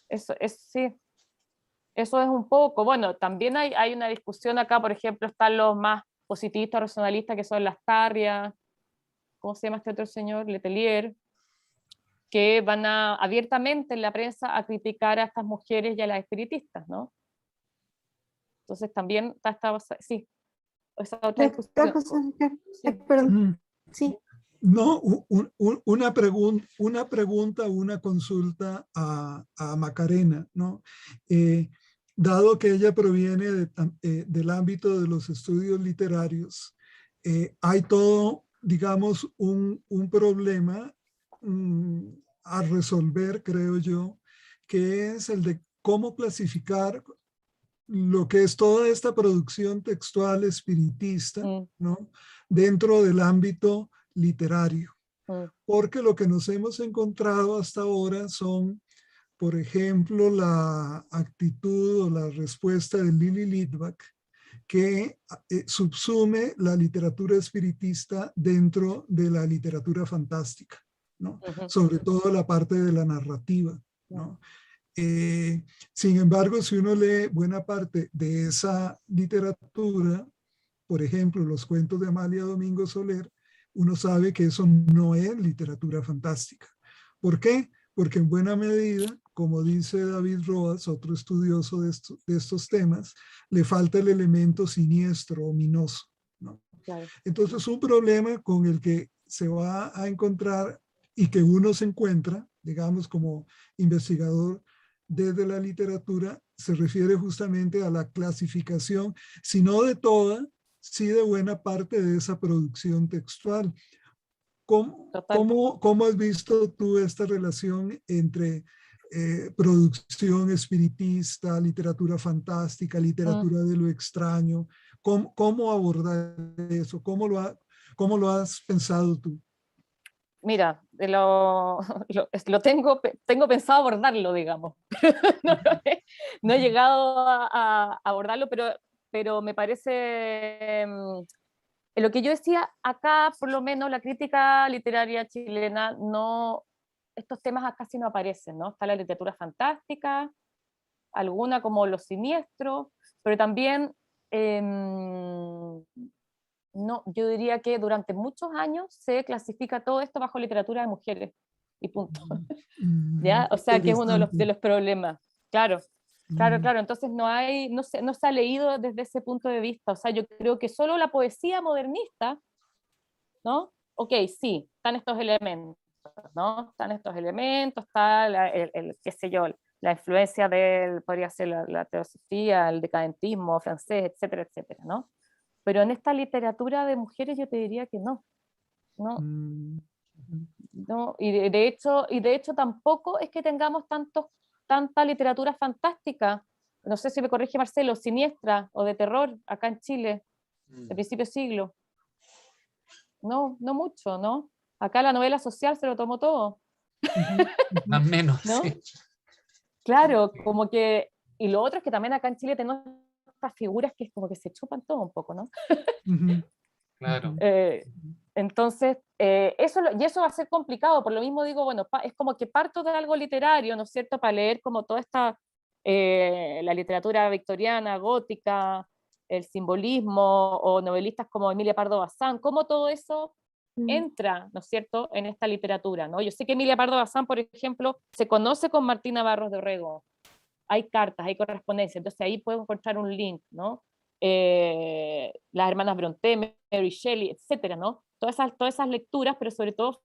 S3: Sí, eso es un poco. Bueno, también hay una discusión acá, por ejemplo, están los más positivistas, racionalistas, que son las Tarrias, ¿cómo se llama este otro señor? Letelier, que van abiertamente en la prensa a criticar a estas mujeres y a las espiritistas, ¿no? Entonces también está sí, esa otra discusión. Sí.
S2: Perdón, sí.
S4: No, una pregunta, una consulta a Macarena, ¿no? Dado que ella proviene del ámbito de los estudios literarios, hay todo, digamos, un problema a resolver, creo yo, que es el de cómo clasificar lo que es toda esta producción textual espiritista, ¿no? Dentro del ámbito literario. Porque lo que nos hemos encontrado hasta ahora son, por ejemplo, la actitud o la respuesta de Lili Litvak, que subsume la literatura espiritista dentro de la literatura fantástica, ¿no? Sobre todo la parte de la narrativa, ¿no? Sin embargo, si uno lee buena parte de esa literatura, por ejemplo, los cuentos de Amalia Domingo Soler, uno sabe que eso no es literatura fantástica. ¿Por qué? Porque en buena medida como dice David Roas, otro estudioso de estos temas, le falta el elemento siniestro, ominoso, ¿no?
S3: Claro.
S4: Entonces, un problema con el que se va a encontrar y que uno se encuentra, digamos, como investigador desde la literatura, se refiere justamente a la clasificación, si no de toda, sí de buena parte de esa producción textual. ¿Cómo has visto tú esta relación entre producción espiritista, literatura fantástica, literatura de lo extraño? ¿Cómo abordar eso? ¿Cómo lo has pensado tú?
S3: Mira, tengo pensado abordarlo, digamos. no, no he llegado a abordarlo, pero me parece, lo que yo decía acá, por lo menos la crítica literaria chilena, no, estos temas casi no aparecen, ¿no? Está la literatura fantástica, alguna como Los Siniestros, pero también no, yo diría que durante muchos años se clasifica todo esto bajo literatura de mujeres y punto. ¿Ya? O sea, que es uno de los problemas. Claro, claro. Entonces no se ha leído desde ese punto de vista. O sea, yo creo que solo la poesía modernista, ¿no? Ok, sí, están estos elementos, ¿no? Están estos elementos, está qué sé yo, la influencia podría ser la teosofía, el decadentismo francés, etcétera, etcétera, ¿no? Pero en esta literatura de mujeres yo te diría que no, no, y de hecho tampoco es que tengamos tanta literatura fantástica, no sé si me corrige Marcelo, siniestra o de terror acá en Chile, de principio de siglo. No mucho, ¿no? Acá la novela social se lo tomó todo.
S1: Más o menos,
S3: ¿no?
S1: sí.
S3: Claro, como que, y lo otro es que también acá en Chile tenemos estas figuras que es como que se chupan todo un poco, ¿no?
S1: Claro.
S3: Entonces, eso va a ser complicado, por lo mismo digo, bueno, es como que parto de algo literario, ¿no es cierto?, para leer como toda esta, la literatura victoriana, gótica, el simbolismo, o novelistas como Emilia Pardo Bazán, cómo todo eso entra, ¿no es cierto?, en esta literatura, ¿no? Yo sé que Emilia Pardo Bazán, por ejemplo, se conoce con Martina Barros de Orrego, hay cartas, hay correspondencia, entonces ahí puedo encontrar un link, ¿no? Las hermanas Brontë, Mary Shelley, etcétera, ¿no? Todas esas lecturas, pero sobre todo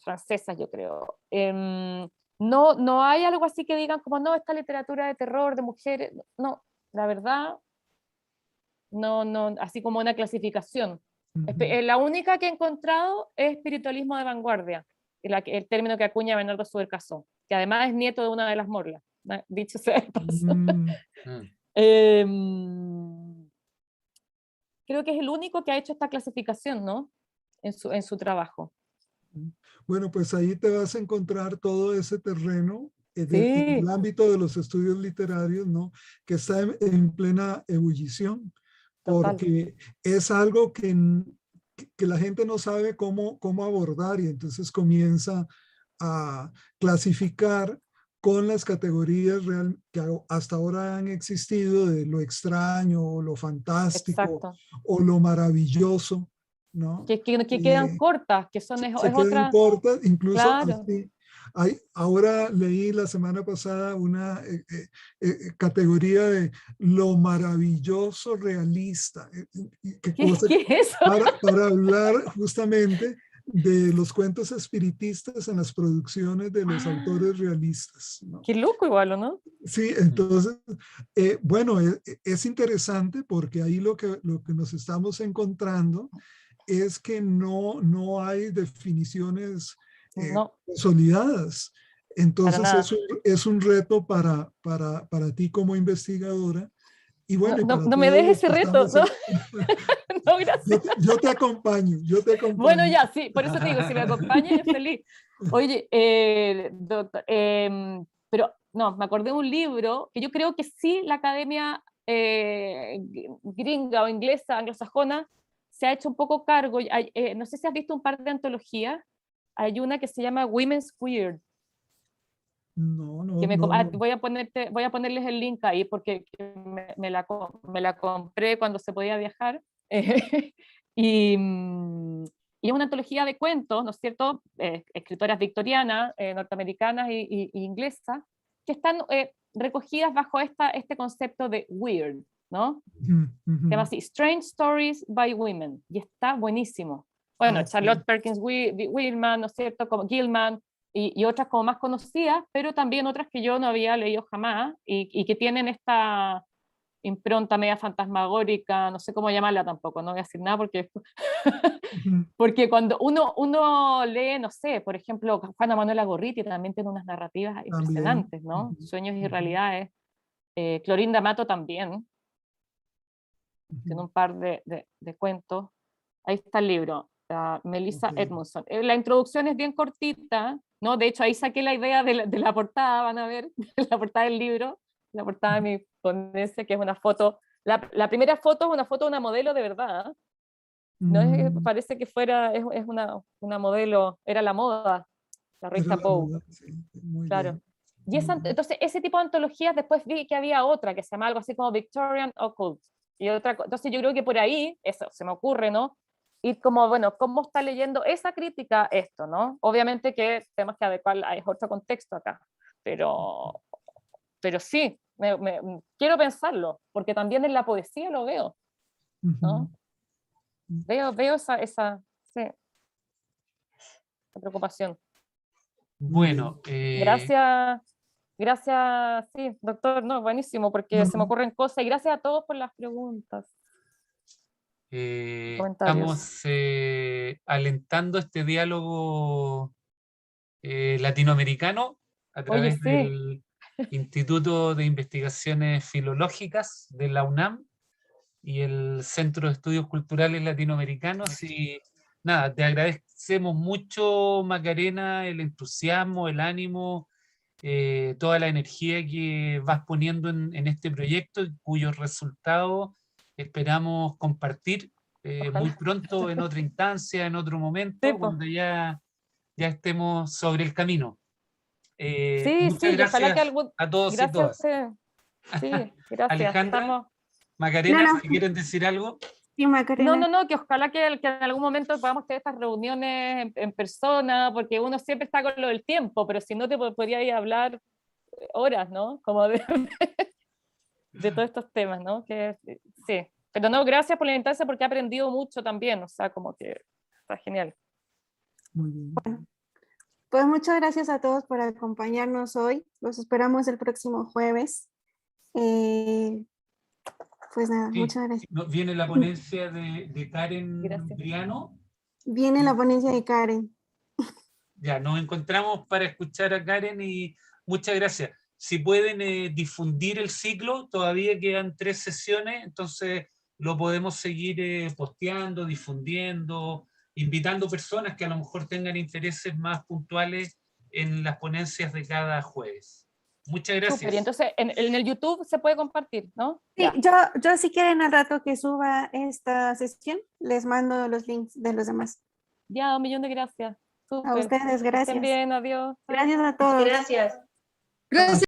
S3: francesas, yo creo. No hay algo así que digan como, no, esta literatura de terror, de mujeres, no, la verdad, no, así como una clasificación. La única que he encontrado es espiritualismo de vanguardia, el término que acuña Bernardo Subercaseaux, que además es nieto de una de las Morlas, dicho sea de paso. Creo que es el único que ha hecho esta clasificación, ¿no? En su trabajo.
S4: Bueno, pues ahí te vas a encontrar todo ese terreno en el
S3: Sí.
S4: ámbito de los estudios literarios, ¿no? Que está en plena ebullición,
S3: Total.
S4: porque es algo que la gente no sabe cómo abordar y entonces comienza a clasificar con las categorías que hasta ahora han existido de lo extraño o lo fantástico.
S3: Exacto.
S4: O lo maravilloso, ¿no?
S3: Que quedan cortas, que son
S4: se
S3: es
S4: quedan
S3: otra.
S4: cortas, incluso
S3: Claro.
S4: así. Ahora leí la semana pasada una categoría de lo maravilloso realista.
S3: ¿Qué es eso?
S4: Para hablar justamente de los cuentos espiritistas en las producciones de los autores realistas, ¿no?
S3: Qué loco igual, ¿o no?
S4: Sí, entonces, bueno, es interesante porque ahí lo que nos estamos encontrando es que no hay definiciones
S3: No,
S4: consolidadas. Entonces
S3: para
S4: es un reto para ti como investigadora. Y bueno, y para
S3: no me
S4: todos
S3: des
S4: los
S3: ese
S4: que
S3: reto,
S4: estamos
S3: no, no, gracias.
S4: yo te acompaño,
S3: Bueno, ya, sí, por eso te digo, si me acompañas, yo feliz. Oye, doctor, pero no, me acordé de un libro que yo creo que sí la academia gringa o inglesa, anglosajona, se ha hecho un poco cargo. No sé si has visto un par de antologías. Hay una que se llama Women's Weird.
S4: No.
S3: Voy a ponerles el link ahí porque me la compré cuando se podía viajar. y, y es una antología de cuentos, ¿no es cierto?, escritoras victorianas, norteamericanas y inglesas, que están recogidas bajo este concepto de weird, ¿no? Se llama así, Strange Stories by Women, y está buenísimo. Bueno, Charlotte Perkins Gilman, ¿no es cierto?, como Gilman, y otras como más conocidas, pero también otras que yo no había leído jamás, y que tienen esta impronta media fantasmagórica, no sé cómo llamarla tampoco, no voy a decir nada porque, porque cuando uno lee, no sé, por ejemplo, Juana Manuela Gorriti también tiene unas narrativas impresionantes, ¿no? Sueños y realidades. Clorinda Mato también, tiene un par de cuentos. Ahí está el libro, Melissa Edmondson. La introducción es bien cortita, ¿no? De hecho, ahí saqué la idea de la portada, van a ver, la portada del libro, la portada de mi ponencia, que es una foto. La primera foto es una foto de una modelo de verdad. No es, parece que fuera, es una modelo, era la moda, la revista Vogue.
S4: Sí, muy
S3: claro.
S4: bien.
S3: Y entonces, ese tipo de antologías, después vi que había otra que se llama algo así como Victorian Occult. Y otra, entonces yo creo que por ahí, eso se me ocurre, ¿no? Y como, bueno, ¿cómo está leyendo esa crítica esto, ¿no? Obviamente que tenemos que adecuar, hay otro contexto acá, pero sí, quiero pensarlo, porque también en la poesía lo veo, ¿no? Veo esa preocupación.
S1: Bueno,
S3: gracias, sí, doctor, no, buenísimo, porque se me ocurren cosas, y gracias a todos por las preguntas.
S1: Estamos alentando este diálogo latinoamericano a
S3: Oye,
S1: través
S3: sí.
S1: del Instituto de Investigaciones Filológicas de la UNAM y el Centro de Estudios Culturales Latinoamericanos. Y nada, te agradecemos mucho, Macarena, el entusiasmo, el ánimo, toda la energía que vas poniendo en este proyecto, cuyos resultados esperamos compartir muy pronto en otra instancia, en otro momento,
S3: Sí,
S1: cuando ya estemos sobre el camino.
S3: sí,
S1: Muchas
S3: y ojalá que
S1: gracias a todos y
S3: gracias a
S1: todas.
S3: usted. Sí, gracias.
S1: Alejandra, Macarena,
S2: No, no.
S1: si quieren decir algo.
S2: Sí, Macarena.
S3: No, que ojalá que en algún momento podamos tener estas reuniones en persona, porque uno siempre está con lo del tiempo, pero si no te podría ir a hablar horas, ¿no? Como de todos estos temas, ¿no? Que, sí, pero no, gracias por la invitación porque he aprendido mucho también, o sea, como que está genial.
S4: Muy bien.
S2: Bueno, pues muchas gracias a todos por acompañarnos hoy. Los esperamos el próximo jueves. Pues nada,
S1: Sí,
S2: muchas gracias.
S1: viene la ponencia de Karen
S3: Gracias.
S1: Briano.
S2: Viene la ponencia de Karen.
S1: Ya, nos encontramos para escuchar a Karen y muchas gracias. Si pueden difundir el ciclo, todavía quedan 3 sesiones, entonces lo podemos seguir posteando, difundiendo, invitando personas que a lo mejor tengan intereses más puntuales en las ponencias de cada jueves. Muchas gracias.
S3: Súper, y entonces en el YouTube se puede compartir, ¿no?
S2: Sí, yo si quieren al rato que suba esta sesión, les mando los links de los demás.
S3: Ya, 1.000.000 de gracias. Súper.
S2: A ustedes,
S3: Que estén
S2: gracias.
S3: bien, adiós.
S2: Gracias a todos.
S5: Gracias.
S4: Gracias.